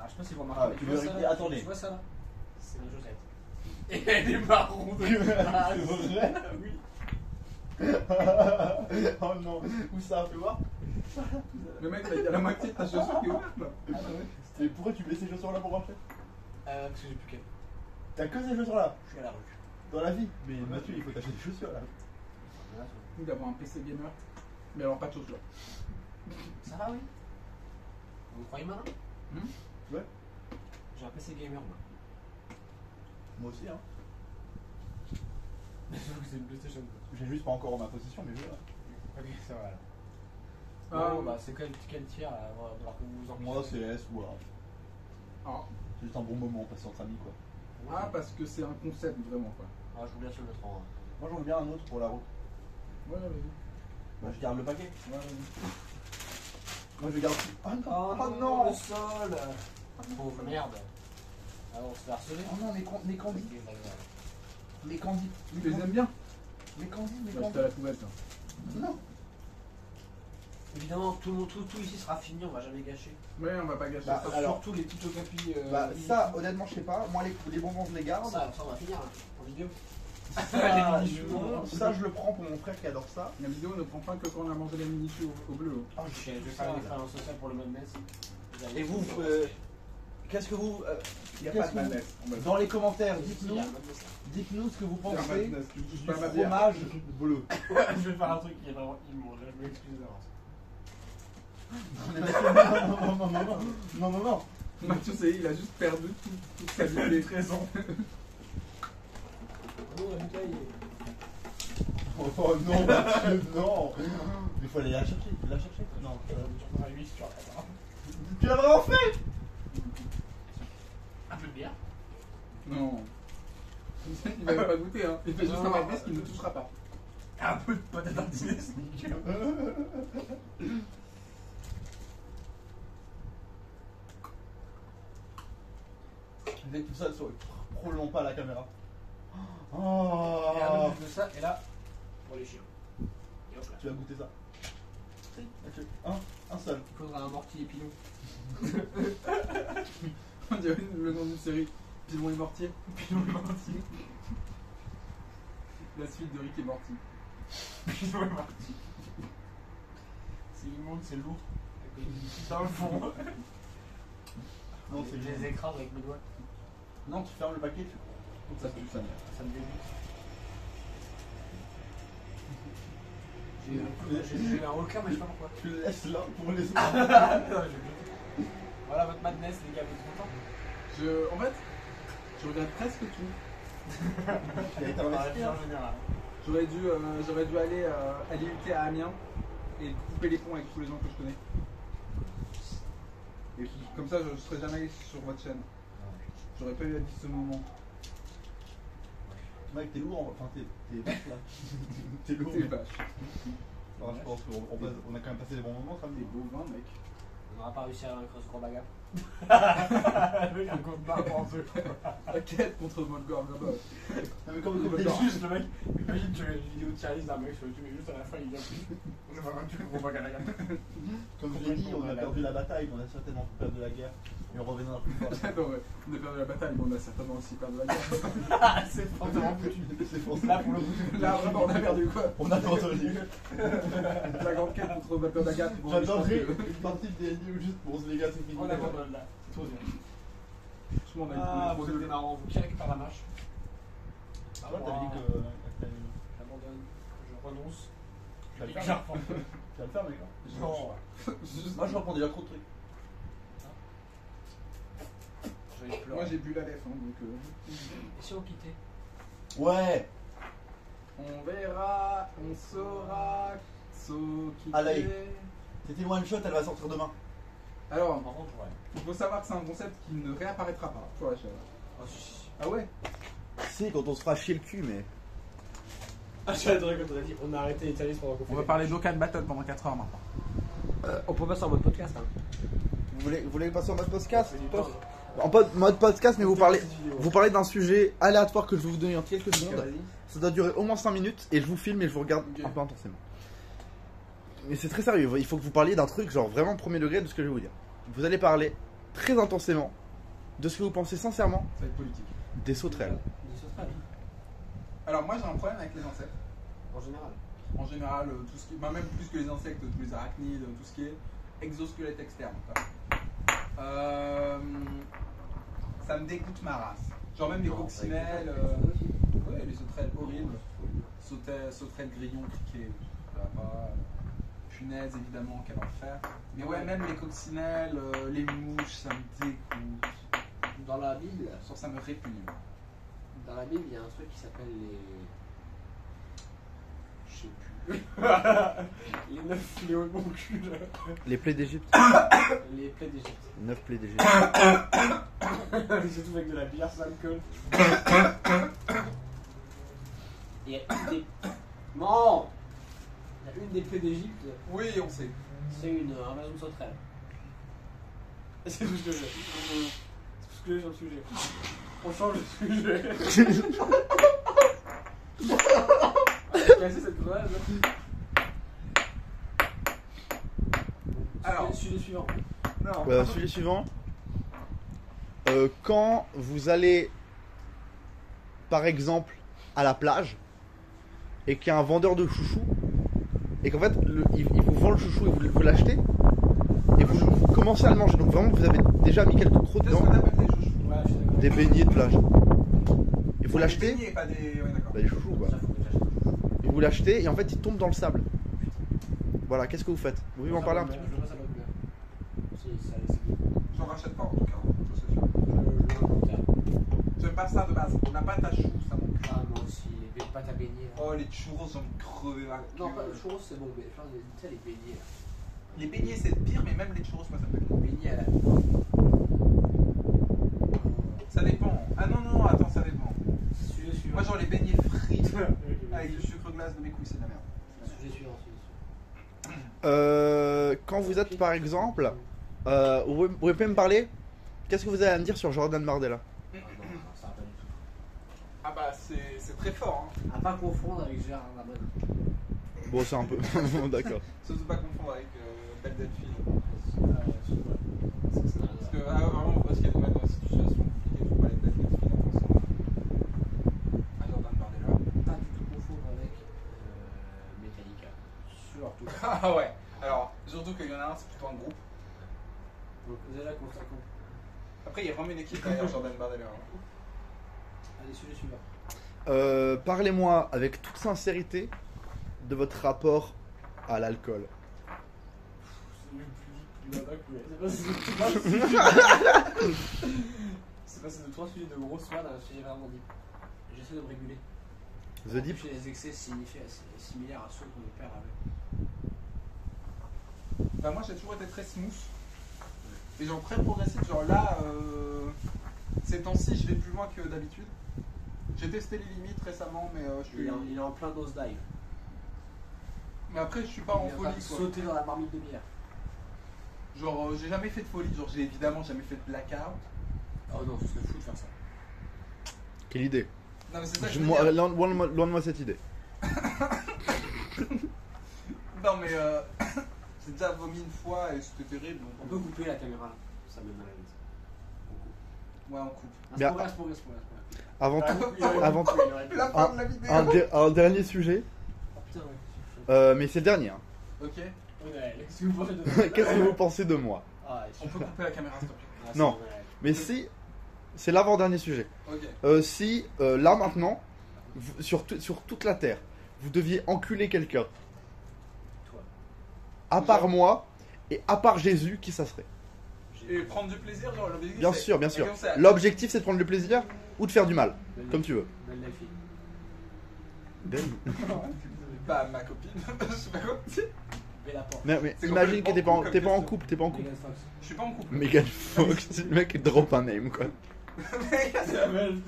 je sais pas si vous Ah, remarquez. tu mais veux vois ça, régler- là attendez. Tu vois ça là? C'est la Josette. Et elle est marron de C'est base. vrai? Oui. Oh non, où ça? Fais voir. le mec, il y a la moitié de ta chaussure qui est ouverte, là. Ah ouais. Et pourquoi tu mets ces chaussures là pour marcher? Parce que j'ai plus qu'elle. T'as que ces chaussures là Je suis à la rue. dans la vie. Mais Mathieu, il faut t'acheter des chaussures là. Nous d'avoir un PC gamer, mais alors pas de chaussures. Ça va, oui? Vous croyez malin? Ouais. J'ai un PC gamer, moi. Moi aussi, hein. C'est une PlayStation. J'ai juste pas encore en ma possession, mais je veux. Ok, ça va alors. Ah, Bon, bah, c'est quel tiers là, alors que vous vous en Moi, c'est S ou A. Ah, C'est juste un bon moment passé entre amis, quoi. ah, parce que c'est un concept vraiment, quoi. Ah, je veux bien se le mettre en. Moi, j'en veux bien un autre pour la route. Ouais, vas-y. Bah, je garde le paquet. Ouais, vas-y. Moi, je garde tout. Oh Oh non! le sol. Pauvre merde. Ah, on se fait harceler. Oh non, mes candis. Ok, d'accord. Mes candis. Tu les aimes bien? Mes candis, mes Bah, candis. c'était à la poubelle, ça. Non. Évidemment, tout ici sera fini, on va jamais gâcher. Ouais, on va pas gâcher Bah, ça. alors- Surtout les petits tocapis. Bah, ça, honnêtement, je sais pas. Moi, les bonbons, je les garde. ça, on va finir hein, en vidéo. Ça, les mini-choux, hein. ça, je le prends pour mon frère qui adore ça. La vidéo ne prend pas que quand on a mangé les mini-choux au bleu. Oh, Je vais faire une expérience sociale pour le Madness. Et vous, qu'est-ce que vous. Il n'y a Qu'est-ce pas de que vous- madness. On va Dans les commentaires, Il y dites-nous a un Madness, là. dites-nous ce que vous faire un pensez madness. Tu touches du pas à ma bière. fromage bleu. Je vais faire un truc qui est vraiment immonde, là, je m'excuse d'avance. Non, mais Mathieu, non. Mathieu, c'est il a juste perdu toute sa vie des présents. Non, la bouteille Oh non, Mathieu, non. Il faut aller la chercher. Tu l'as cherché? Non. tu en as 8 sur la table. Tu l'as vraiment fait? Un peu de bière. Non. Il va même pas goûter, hein. Il fait juste un marquis qu'il ne touchera pas. Un peu de patate tartinée, c'est nickel. Dès que tout ça soit probablement pas à la caméra. Et un Oh. peu plus de ça, et là, pour les chiens. Et hop là. Tu vas goûter ça. Ok. Un seul. Il faudra un mortier et pilon. On dirait le nom d'une série. Pilon et Mortier. Pilon et mortier. La suite de Rick et Morty. Pilon et mortier. C'est immonde, c'est lourd. Avec des petits dans le fond. Non, c'est Je les écrase avec mes doigts. Non, tu fermes le paquet, ça pue ça. Ça me dégoûte. J'ai eu un haut cœur, mais je sais pas pourquoi. Tu le laisses là pour les autres. Voilà votre madness, les gars, vous êtes contents? En fait, je regrette presque tout. Tu as été Dans la investi. vie en général. J'aurais dû aller à l'IUT à Amiens et couper les ponts avec tous les gens que je connais. Et comme ça, je ne serais jamais allé sur votre chaîne. J'aurais pas eu à vivre ce moment. Mec, t'es lourd, enfin t'es vache là. T'es lourd. T'es vache. Alors, je pense qu'on a quand même passé des bons moments, ça me Des dit. bovins, mec. On n'aura pas réussi à vaincre ce gros bagarre. Avec un compte barre en deux. La quête contre Molgor là-bas. Non, mais comme C'est t'es juste le mec, imagine tu as une vidéo de Charlie d'un mec sur YouTube et juste à la fin il vient plus. On va vaincu le gros bagarre. Comme je l'ai dit, on a perdu la bataille, on a certainement perdu la guerre. Et on reviendra plus fort. Non, ouais, on a perdu la bataille, mais on a certainement aussi perdu la guerre. Ah, c'est fortement foutu. C'est pour ça. Là pour le coup, Là, vraiment, on a perdu quoi. On a perdu. La grande quête contre Molgor d'Agathe. Bon, je pense J'adorerais que- une partie de D&D où juste bon les gars c'est fini. on abandonne là. C'est trop bien. Franchement, on a eu Ah, trop vous de- êtes marrant, vous qui récupère la marche. Toi t'avais dit que J'abandonne, je renonce. tu vas le Je faire. reprends. Tu vas le faire mec. Non. Juste- Moi je reprends déjà trop de trucs. Je vais pleurer. Moi, j'ai bu la lèvre, hein, donc. Et si on quittait? Ouais. On verra, on saura, quitter. Allez. C'était une one shot, elle va sortir demain. Alors, Par contre, ouais. il faut savoir que c'est un concept qui ne réapparaîtra pas pour la chaîne. Oh, si. Ah ouais? Si quand on se fera chier le cul mais. Ah, j'adorais quand on a dit on a arrêté les services pendant qu'on fait. On va parler d'Okan Battle pendant 4 heures maintenant. On peut passer en mode podcast. Hein. Vous voulez passer en mode podcast Ça fait du temps. En mode podcast mais vous parlez Petite vidéo. vous parlez d'un sujet aléatoire que je vais vous donner en quelques Ok, secondes. vas-y. Ça doit durer au moins 5 minutes et je vous filme et je vous regarde Ok. un peu intensément. Mais c'est très sérieux, il faut que vous parliez d'un truc genre vraiment premier degré de ce que je vais vous dire. Vous allez parler très intensément de ce que vous pensez sincèrement Ça va être politique. des sauterelles. Des sauterelles. Alors, moi, j'ai un problème avec les insectes. En général. En général, tout ce qui bah, même plus que les insectes, tous les arachnides, tout ce qui est exosquelette externe. Ça me dégoûte ma race. Genre même les coccinelles, ouais, les sauterelles horribles, sauterelles grillons, criquets, ça va pas. Punaises évidemment, quel enfer. Mais ouais, même les coccinelles, les mouches, ça me dégoûte. Dans la Bible, Ça me répugne. il y a un truc qui s'appelle les. Je sais plus. Les 9 fléaux de mon cul là. Les plaies d'Égypte. Les plaies d'Égypte. 9 plaies d'Égypte. Surtout avec de la bière, ça alcool. Il y a une des. Non. Il y a une des plaies d'Égypte, Oui, on sait. c'est une invasion de sauterelles. C'est tout ce que j'ai. C'est tout ce que j'ai sur le sujet. On change de sujet. Casser cette grenade là. Alors. Sujet suivant. Non. Sujet suivant. Quand vous allez par exemple à la plage et qu'il y a un vendeur de chouchous et qu'en fait il vous vend le chouchou et vous l'achetez et vous commencez à le manger, donc vraiment vous avez déjà mis quelques crocs Qu'est-ce dedans, qu'on appelle des chouchous? Ouais, je suis d'accord. des beignets de plage et vous Des l'achetez, beignets, pas des. Ouais, d'accord. bah, des chouchous quoi, et vous l'achetez et en fait il tombe dans le sable. Voilà, qu'est-ce que vous faites? Vous pouvez m'en parler un petit peu? Je vois ça va bien. Si, ça laisse. J'en rachète pas en tout cas, je suis sûr. Je J'aime pas ça de base. On n'a pas ta chou, ça mon cul. Ah, moi aussi, les pâtes à baigner. Là. Oh, les churros, j'en ai crevé la Non, queue. pas le churros, c'est bon, mais enfin, tu sais, les beignets. Là. Les beignets, c'est pire, mais même les churros, moi, ça me fait. Les beignets à la. Ça dépend. Ah non, non, attends, avec du sucre glace de mes couilles, c'est de la merde. Sujet suivant. Quand vous êtes par exemple, vous pouvez me parler. Qu'est-ce que vous avez à me dire sur Jordan Bardella? Non, ça va pas du tout. Ah bah c'est très fort, hein. À pas confondre avec Gérard Darmanin. Bon, c'est un peu. D'accord. Surtout pas confondre avec Belle Delphine. Ça n'a rien à Parce que voir. vraiment, parce qu'il y a des mecs dans une situation compliquée, il faut pas les Belle Delphine en pensant à Jordan Bardella. Pas du tout confondre avec Metallica. Surtout. Ah ouais. Alors, surtout qu'il y en a un, c'est plutôt un groupe. Donc déjà conséquent. Après, il y a vraiment une équipe derrière Jordan Bardella. Hein. Allez, sujet suivant. Parlez-moi avec toute sincérité de votre rapport à l'alcool. C'est passé de 3 sujets de gros soins à un sujet vraiment deep. J'essaie de me réguler. The Deep. J'ai des excès similaires à ceux que mon père avait. Bah moi j'ai toujours été très smooth et genre très progressif, genre là ces temps-ci je vais plus loin que d'habitude. J'ai testé les limites récemment mais je suis... Il est en plein dose dive. Mais après je suis pas en Il est en folie train de quoi. sauter dans la marmite de bière. Genre j'ai jamais fait de folie, genre j'ai évidemment jamais fait de blackout. Oh non, ce serait fou de faire ça. Quelle idée. Non mais c'est ça que Je- je veux moi, dire. loin de moi cette idée. Non mais j'ai déjà vomi une fois et c'était terrible. Donc, On peut couper la caméra là. Ça me met mal à l'aise. ouais on coupe. Mais- Progresse. Avant tout, Il aurait avant pu, tout, il aurait pu. La fin de la vidéo. un dernier sujet, Oh, putain, ouais. mais c'est le dernier. Hein. Ok. Ouais, qu'est-ce que vous pensez de Qu'est-ce que vous pensez de moi? Ah, On peut couper la caméra s'il te plaît. c'est Non. vrai. Mais si, c'est l'avant-dernier sujet. Ok. Si là maintenant, sur toute la terre, vous deviez enculer quelqu'un, Toi. à part moi et à part Jésus, qui ça serait? Et prendre du plaisir, genre l'objectif Bien c'est- sûr, bien sûr. Mais comme ça, L'objectif c'est de prendre le plaisir ou de faire du mal, Belle comme tu veux. Belle la fille. Bah ma copine, je sais pas quoi. Belle apport. Mais C'est imagine que t'es pas en complètement couple, comme t'es pas en couple. Megan Fox. Je suis pas en couple. Megan Fox, le mec drop un name quoi. Je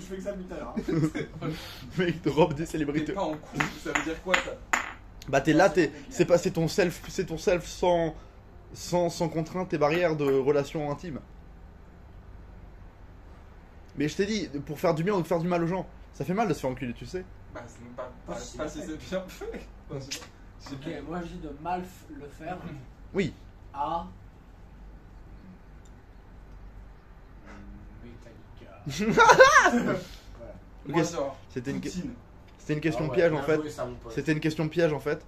fais que ça plus tard. Le mec drop des T'es célébrités. pas en couple, ça veut dire quoi ça? Bah t'es là, c'est ton self sans contrainte et barrières de relations intimes. Mais je t'ai dit, pour faire du bien ou de faire du mal aux gens, ça fait mal de se faire enculer, tu sais. Bah c'est même pas Ah, si c'est c'est bien fait. Enfin, c'est Ok, bien. moi je dis de mal le faire Oui. à. Metallica. Moi Ok, genre, C'était une Poutine. question Ah ouais, piège en bien fait. joué, ça, mon pote. C'était une question piège en fait.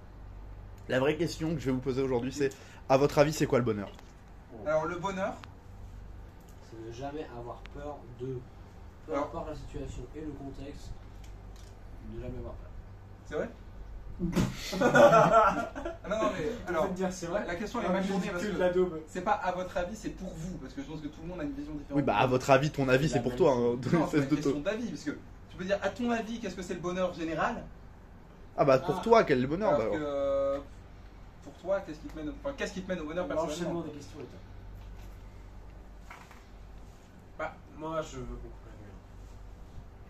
La vraie question que je vais vous poser aujourd'hui c'est, à votre avis, c'est quoi le bonheur? Alors le bonheur, C'est ne jamais avoir peur de. Peu Alors- importe la situation et le contexte, ne jamais avoir peur. c'est vrai? Ah non non mais alors dire c'est vrai. la question elle est mal tournée parce que daube. c'est pas à votre avis, c'est pour vous parce que je pense que tout le monde a une vision différente. Oui, bah à votre avis, ton avis, c'est pour toi. Hein. Non, c'est pas Cesse une de question te- d'avis parce que tu peux dire à ton avis qu'est-ce que c'est le bonheur général Ah bah pour Ah. toi, quel est le bonheur alors bah, que pour toi qu'est-ce qui te mène qu'est-ce qui te mène au bonheur L'enchaînement personnellement? des questions est top. Bah, Moi je veux qu'on coupe la caméra.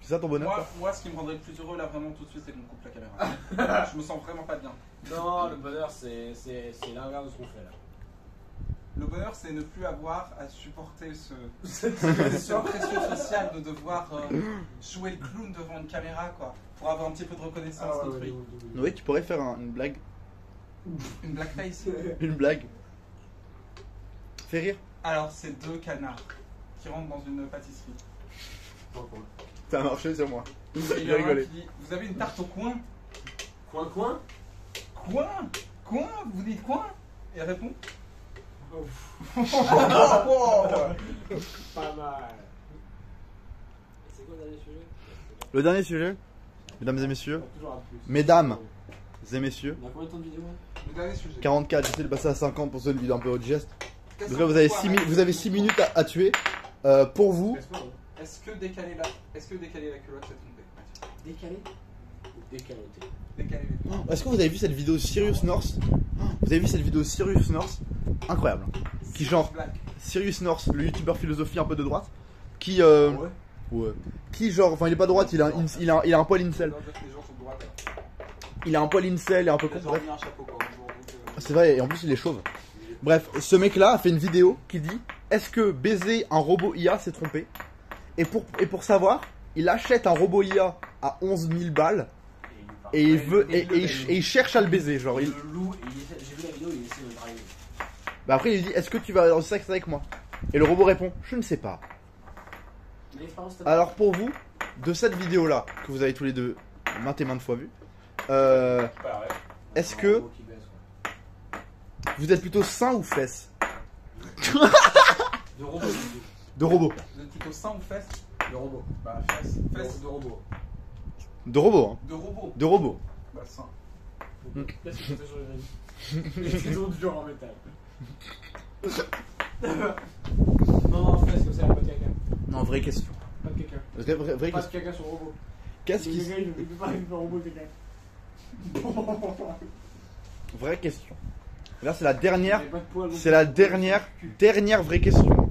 C'est ça ton bonheur toi moi ce qui me rendrait le plus heureux là vraiment tout de suite c'est qu'on coupe la caméra. Je me sens vraiment pas bien. Non, le bonheur c'est l'inverse de ce qu'on fait là. Le bonheur, c'est ne plus avoir à supporter cette C'est pression sociale de devoir jouer le clown devant une caméra, quoi, pour avoir un petit peu de reconnaissance d'autrui. Oui, tu pourrais faire une blague. Une blackface. Une blague. Fais rire. Alors, c'est deux canards qui rentrent dans une pâtisserie. Ça a marché sur moi. Et il y J'ai en a un rigolé. qui dit, vous avez une tarte au coin? Coin Coin? Vous dites coin? Et elle répond. Pas mal. C'est quoi le dernier sujet? Le dernier sujet, mesdames et messieurs, Toujours un plus. mesdames et messieurs, On a combien de temps de vidéo? Le dernier sujet. 44, j'essaie de passer à 50 pour ceux une vidéo un peu haut de geste. Qu'est-ce Donc là, que vous avez toi, 6 minutes à tuer. Pour vous, Est-ce que décaler la culotte, c'est trompé? Décalé ou décaloté? Décaler les culottes. est-ce que vous avez vu cette vidéo de Sirius North? Vous avez vu cette vidéo de Sirius North? Incroyable. Qui genre, Black. Sirius North, le youtubeur philosophie un peu de droite, qui Ouais. ouais. Qui genre, enfin il est pas de droite, il a un poil incel. Les gens sont de droite. Il a un poil incel et un peu con. Il a Bref. mis un chapeau quoi. C'est vrai, et en plus il est chauve. Bref, ce mec-là a fait une vidéo qui dit est-ce que baiser un robot IA c'est tromper et pour savoir, il achète un robot IA à 11 000 balles et il veut et il cherche à le baiser. Genre, Le loup, j'ai vu la vidéo, il essaie de le draguer. Bah après il lui dit est-ce que tu vas avoir du sexe avec moi? Et le robot répond je ne sais pas. Alors pour vous, de cette vidéo là que vous avez tous les deux maintes et maintes fois vue, est-ce que vous êtes plutôt sein ou fesses? De robot. De robot. Vous êtes plutôt sein ou fesses? De robot. Bah, fesses. Fesses. De robot. De robot, hein. De robot. De robot. Bah, sein. Qu'est-ce que c'est sur les règles? C'est toujours du genre en métal. Non, fais comme ça, pas de caca. Non, vraie question. Pas de caca. Vraie Pas de question. caca sur le robot. Qu'est-ce qui... Le gars, il peut pas avec le robot caca. Vraie question. Là c'est la dernière... Il y avait pas de poils, donc- C'est la dernière vraie question.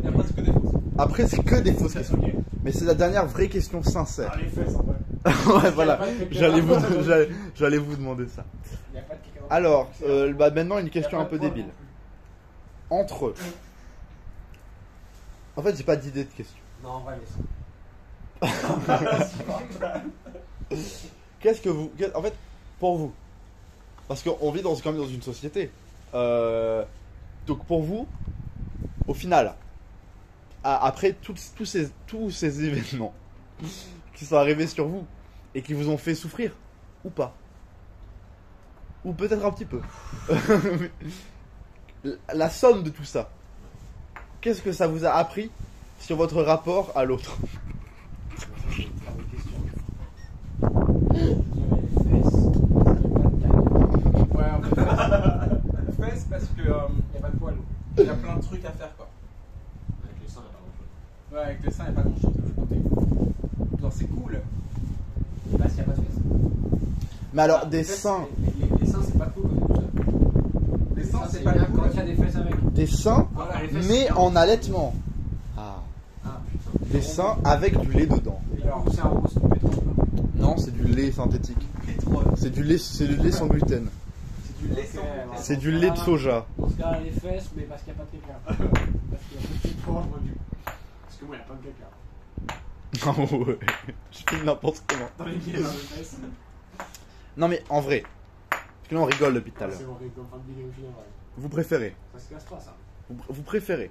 Il y a presque des fausses. Après c'est que des fausses questions. Ok. Mais c'est la dernière vraie question sincère. Ah, les fesses en vrai. Ouais voilà, Il y a pas de caca. j'allais vous demander ça. Il y a pas de caca. Alors, bah maintenant une Il y a question pas un de peu poils débile. non plus. Entre... En fait j'ai pas d'idée de question. Non, en vrai, mais Qu'est-ce que vous... En fait, pour vous, parce qu'on vit quand même dans une société. Donc pour vous, au final, après tous ces événements qui sont arrivés sur vous et qui vous ont fait souffrir, ou pas, ou peut-être un petit peu, la somme de tout ça, qu'est-ce que ça vous a appris sur votre rapport à l'autre? Ouais, en fait, Fesses parce que il y a pas de poils. il y a plein de trucs à faire quoi. Avec les seins, il y a pas grand-chose. Ouais, avec les seins, il n'y a pas grand chose de l'autre côté. Genre, c'est cool. Là, s'il y a pas de fesses. Mais alors, Ah, des les fesses, seins, Les seins, c'est pas cool quand il y a tout ça. Les seins, c'est bien pas quand cool. il y a des fesses avec. des seins, Voilà, les fesses, mais c'est en bien. allaitement. Ah, Ah, putain. des seins avec du lait dedans. Et du coup, c'est un robot, c'est du pétrole. Non, c'est du lait synthétique. Pétrole. C'est du lait sans gluten. C'est du lait sans Ok, gluten. C'est du lait de soja. Dans ce cas, les fesses, mais parce qu'il n'y a pas de caca. Parce qu'il y a pas de pétrole, moi, du coup. Parce que moi, il n'y a pas de caca. Oh ouais, je fais n'importe comment. Dans les pieds, dans les fesses. Non mais en vrai, parce que là on rigole depuis tout à l'heure. C'est horrible, comme fin de vidéo finale, ouais. Vous préférez Ça se casse pas, ça. vous préférez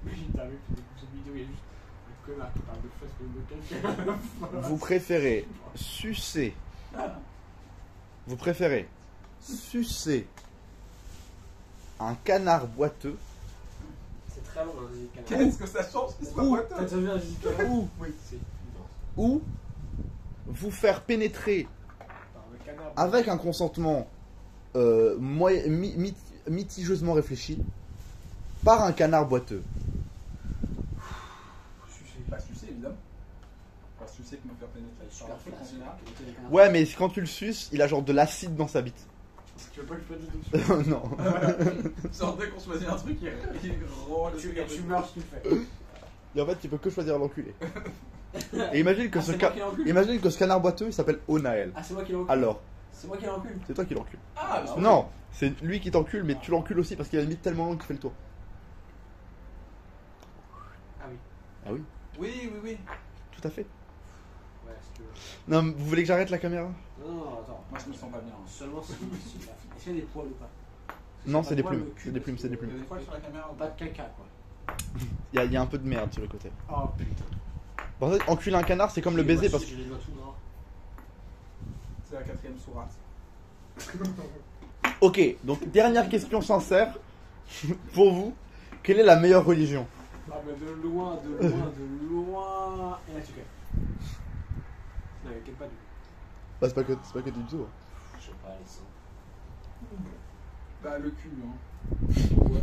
Mais t'as vu que cette vidéo, il y a juste un connard qui parle de fesses comme de caca. vous préférez sucer Vous préférez sucer un canard boiteux C'est très long, hein, les canards. Qu'est-ce que ça change qu'il soit Ouh. boiteux? Ça devient un canard. ou Oui, c'est immense. ou vous faire pénétrer Par le canard. avec un consentement mitigeusement réfléchi par un canard boiteux. Pas sucer, évidemment. Pas sucer que me faire pénétrer. Super Par un truc en flasque. général. Ouais, mais quand tu le suces, il a genre de l'acide dans sa bite. Tu veux pas que je fasse du tout Non. Genre, dès qu'on choisit un truc, il rend le truc Tu meurs si tu le fais. Et en fait, tu peux que choisir l'enculé. Et imagine que, Ah, c'est moi qui l'encule. imagine que ce canard boiteux, il s'appelle Onaël. Ah, c'est moi qui l'encule. Alors, C'est moi qui l'encule. c'est toi qui l'encules. Ah, bah, Non, c'est lui qui t'encule, mais tu l'encules aussi parce qu'il a une bite tellement longue qu'il fait le tour. Ah oui. Ah oui, oui, oui, oui. tout à fait. Ouais, si tu veux. Non, mais vous voulez que j'arrête la caméra? Non, attends. Moi, je me sens pas bien. Seulement si. Est-ce qu'il y a des poils ou pas? Non, Si c'est pas des de poils, plumes. le cul, C'est des plumes, parce c'est des que- Il y a plumes. des poils sur la caméra ou Pas pas? de caca, quoi. Il y a un peu de merde sur le côté. Oh putain. En fait, enculer un canard, c'est comme le baiser parce que. J'ai les doigts tout noirs. C'est la 4ème sourate. Ok, donc dernière question sincère. Pour vous, quelle est la meilleure religion? Ah, mais de loin, de loin, de loin. Et là, tu captes. Non, mais quel pas du coup. Bah, c'est pas que du tout. Je sais pas, les seins. Bah, le cul, hein. Ouais.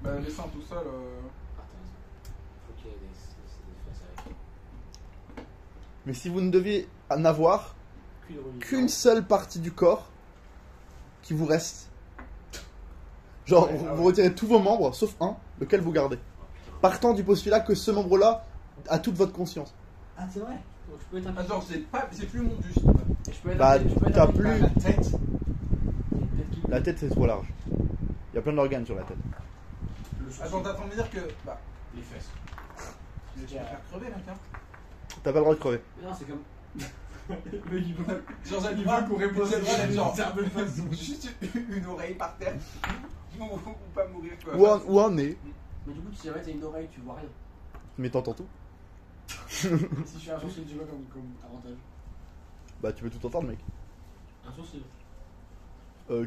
Bah, les seins tout seul. Ah, t'as raison. Faut qu'il y ait des fesses avec. Mais si vous ne deviez en avoir Cul de religion. qu'une seule partie du corps qui vous reste, genre Ouais, vous, ah vous ouais. retirez tous vos membres sauf un, lequel vous gardez, Oh, putain. partant du postulat que ce membre-là a toute votre conscience. Ah, c'est vrai. Donc, je peux être un Ah, genre, c'est plus mon buste. Et je peux être Bah, je peux être t'as un- plus- La tête. Peut-être qu'il- La tête c'est trop large. Il y a plein d'organes sur la tête. Le sourcil. Attends, t'attends de me dire que. Bah, Les fesses. je vais te faire crever, mec. Hein. T'as pas le droit de crever. Mais non, c'est comme. Le livre. Genre, j'ai le Il droit veut qu'on réponde j'ai le droit d'être genre. à de façon. Juste une oreille par terre. ou pas mourir, quoi. Ou un nez. Mais du coup, si jamais t'as une oreille, tu vois rien. Mais t'entends tout. Si je fais un sourcil, tu vois comme avantage. Bah tu peux tout entendre mec. Un sourcil.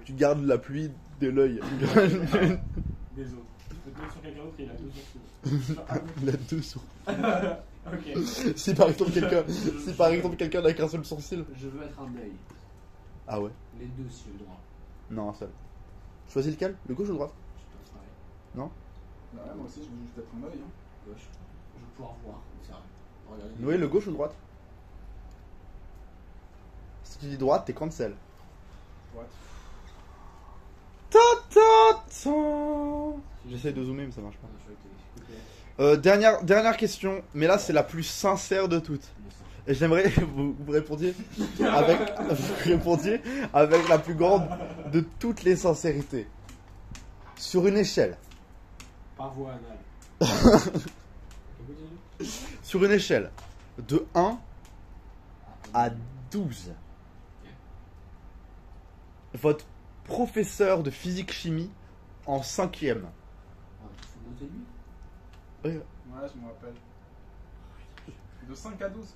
Tu gardes la pluie de l'œil. Des autres. Je peux te mettre sur quelqu'un d'autre et il a deux sourcils. La deux sourds. Ok. Si par exemple quelqu'un n'a qu'un seul sourcil. Je veux être un œil. Ah ouais. Les deux si j'ai le droit. Non, un seul. Choisis lequel? Le gauche ou le droite? Je peux pareil. Bah, ouais, moi aussi, je veux juste être un œil. Hein. Gauche. Je veux pouvoir voir. C'est vrai. Regardez. Noé, le gauche ou le droite? Si tu dis droite, t'es cancel. Droite. J'essaie de zoomer mais ça marche pas. Ah, je croyais que t'étais coupé. Dernière question, mais là c'est la plus sincère de toutes. Et j'aimerais que vous répondiez avec la plus grande de toutes les sincérités. Sur une échelle. Par voie anale. Sur une échelle de 1 à 12. Votre professeur de physique-chimie en 5ème. Ah, il faut noter lui. Oui, Ouais, je me rappelle. De 5 à 12.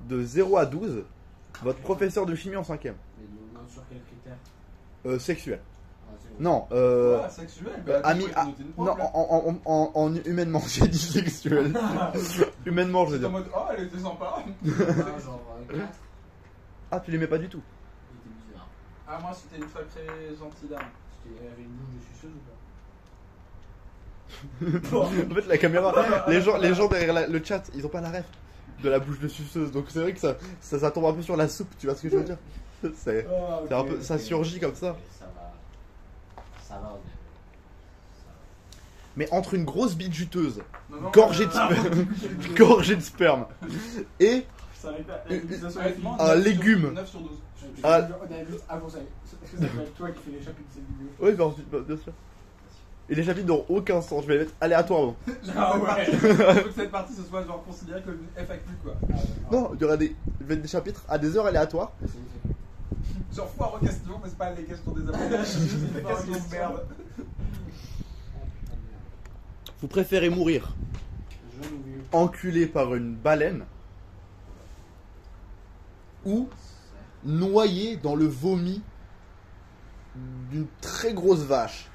de 0 à 12, votre professeur de chimie en 5ème. Mais non, sur quel critère? Sexuel. Ah, c'est bon. Non, Ouais, sexuel. Bah, ami- tu peux noter une non, propre, là. en humainement, j'ai dit sexuel. Humainement, je veux J'étais en dire. mode, oh, elle était sympa. Ah, genre 4. Ah, tu l'aimais pas du tout. Il était bizarre. Ah, moi, c'était une sacrée gentille dame. Elle avait une bouche de suceuse ou pas? En fait, la caméra, les gens derrière le chat, ils ont pas la ref de la bouche de suceuse. Donc c'est vrai que ça tombe un peu sur la soupe, tu vois ce que je veux dire? C'est un peu, ça surgit comme ça. Ça va. Ça va, honnêtement. Mais entre une grosse bite juteuse, Non, non, gorgée de sperme, gorgée de sperme, et Ça arrive pas. Honnêtement, Un 9 légume. Sur, 9 sur 12. Ah. On a juste avant ça. Est-ce que ça peut être toi qui fais les chapitres de cette vidéo? oui, bah, ensuite, bah, bien sûr. Et les chapitres n'ont aucun sens. Je vais les mettre aléatoirement. Ah ouais. Je veux que cette partie ce soit genre considérée comme une FAQ, quoi. Non, il y aura des chapitres à des heures aléatoires. Genre foire aux questions, mais c'est pas les questions des abonnés. C'est juste des questions de merde. Vous préférez mourir Jeune ou vieux? enculé par une baleine ou noyé dans le vomi d'une très grosse vache?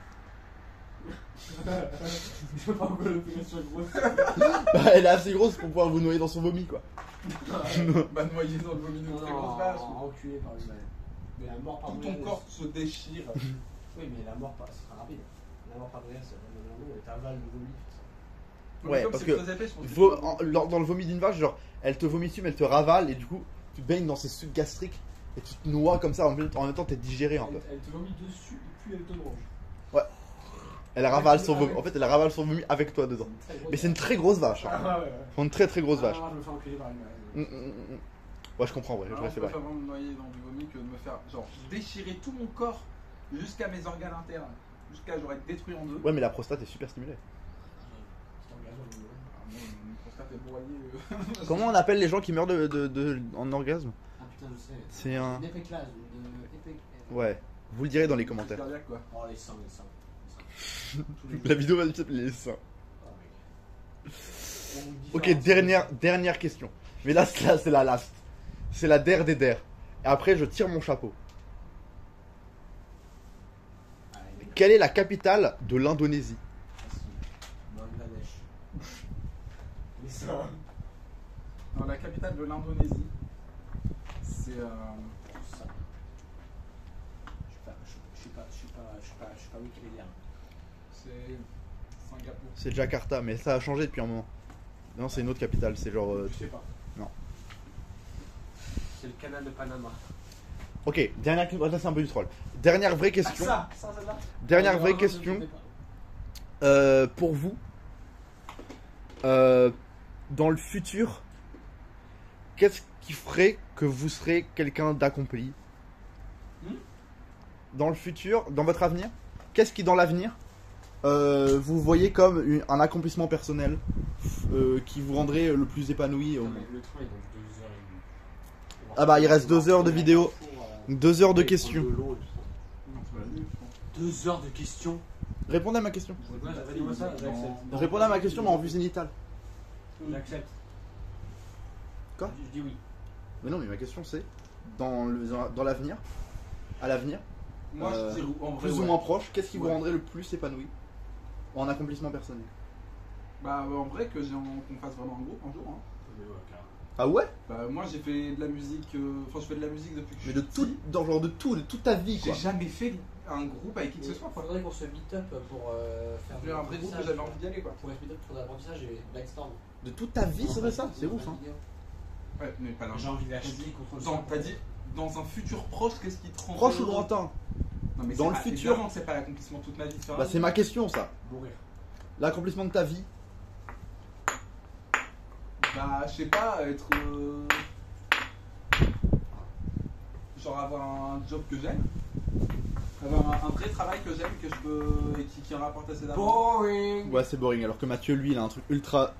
Je sais pas encore l'opération grosse. Bah, elle est assez grosse pour pouvoir vous noyer dans son vomi, quoi. Bah, noyé dans le vomi d'une très grosse vache. Enculé par une balle. Mais la mort par Tout brûlure. ton corps se déchire. Oui, mais la mort par. Ce sera rapide. La mort par brûlure, c'est vraiment long et t'avales le vomi. Ouais, Comme parce c'est que très épais, je pense que Vo- tu vas- dans le vomi d'une vache, genre, elle te vomit dessus, mais elle te ravale, et du coup, tu te baignes dans ses sucs gastriques, et tu te noies comme ça, en même temps, t'es digéré un peu. Elle te vomit dessus et puis elle te mange. Elle ravale son vomi. En fait, elle ravale son vomi avec toi dedans. Mais c'est une très grosse vache. Hein. Ah ouais, ouais. C'est une très très grosse vache. Ah, je me fais enculer par une balle. Ouais, je comprends, ouais. Alors, Je je sais pas. préfère vraiment me noyer dans du vomi que de me faire genre déchirer tout mon corps jusqu'à mes organes internes. Jusqu'à j'aurais détruit en deux. Ouais, mais la prostate est super stimulée. C'est engageant, mais ouais. Ah, mon prostate est broyée. Comment on appelle les gens qui meurent en orgasme? Ah putain, je sais. C'est un. Une épéclase. Ouais. Vous le direz dans les commentaires. Cardiaque, quoi. Oh, les seins, les seins. La vidéo va s'appeler les seins. Oh, mec. Ok, dernière question. Mais là, c'est la last. C'est la der des der. Et après, je tire mon chapeau. Quelle est la capitale de l'Indonésie? Bangladesh. Les seins. Alors, la capitale de l'Indonésie, c'est. Ça. Je suis pas Wikipédia. C'est. Singapour. C'est Jakarta, mais ça a changé depuis un moment. Non, c'est une autre capitale. C'est genre. Je sais pas. non. C'est le canal de Panama. Ok, dernière question. Là, c'est un peu du troll. Dernière vraie question. Ça, celle-là. Dernière vraie question. Pour vous, dans le futur, qu'est-ce qui ferait que vous serez quelqu'un d'accompli dans le futur, dans votre avenir? Qu'est-ce qui, dans l'avenir, vous voyez comme un accomplissement personnel qui vous rendrait le plus épanoui au monde? Le train est dans 2h30. Ah bah, il reste 2 heures de vidéo, 2 heures de questions. 2 heures de questions. Répondez à ma question. Dis-moi ça, j'accepte. Répondez à ma question, mais en vue zénitale. J'accepte. Quoi? Je dis oui. Mais non, mais ma question c'est, dans l'avenir, à l'avenir, Moi, je dis en vrai, plus ou ouais. moins proche, qu'est-ce qui vous Ouais. rendrait le plus épanoui en accomplissement personnel? Bah, en vrai, qu'on fasse vraiment un groupe un jour. Hein. Ah ouais? Bah, moi, j'ai fait de la musique. Enfin, je fais de la musique depuis que je Mais suis de tout, petit. de toute ta vie J'ai quoi. jamais fait un groupe avec qui que ce soit. Il Quoi. faudrait qu'on se meet up pour faire J'ai un vrai groupe que j'avais envie d'y aller. Quoi. Pour se meet up pour l'apprentissage et Blackstorm. De toute ta vie serait ça? C'est ouf hein. Ouais, mais pas J'ai envie d'acheter contre T'as dit dans un futur proche, qu'est-ce qui te rend Proche ou heureux? lointain? Non, mais Dans c'est le pas- futur. évidemment que c'est pas l'accomplissement toute ma vie de faire un Bah groupe. c'est ma question ça. Mourir. L'accomplissement de ta vie. Bah, je sais pas, être. Genre avoir un job que j'aime. Avoir un vrai travail que j'aime, que je peux. Et qui rapporte assez d'argent. Boring. Ouais c'est boring, alors que Mathieu lui il a un truc ultra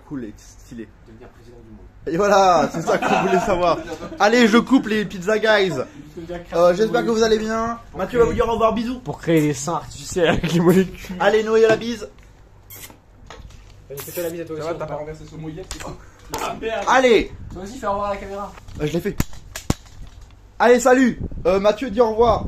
cool et stylé. Devenir président du monde. Et voilà, c'est ça que vous voulez savoir. Allez, je coupe les pizza guys. J'espère que vous allez bien. Mathieu va vous dire au revoir, bisous. Pour créer des seins artificiels avec les molécules. Allez, Noé à la bise. Fais-toi la bise à toi Ça aussi. va, t'as pas renversé ce mouillette, c'est quoi? Ah merde. Allez, Toi aussi, fais au revoir à la caméra. je l'ai fait. Allez, salut. Mathieu dit au revoir.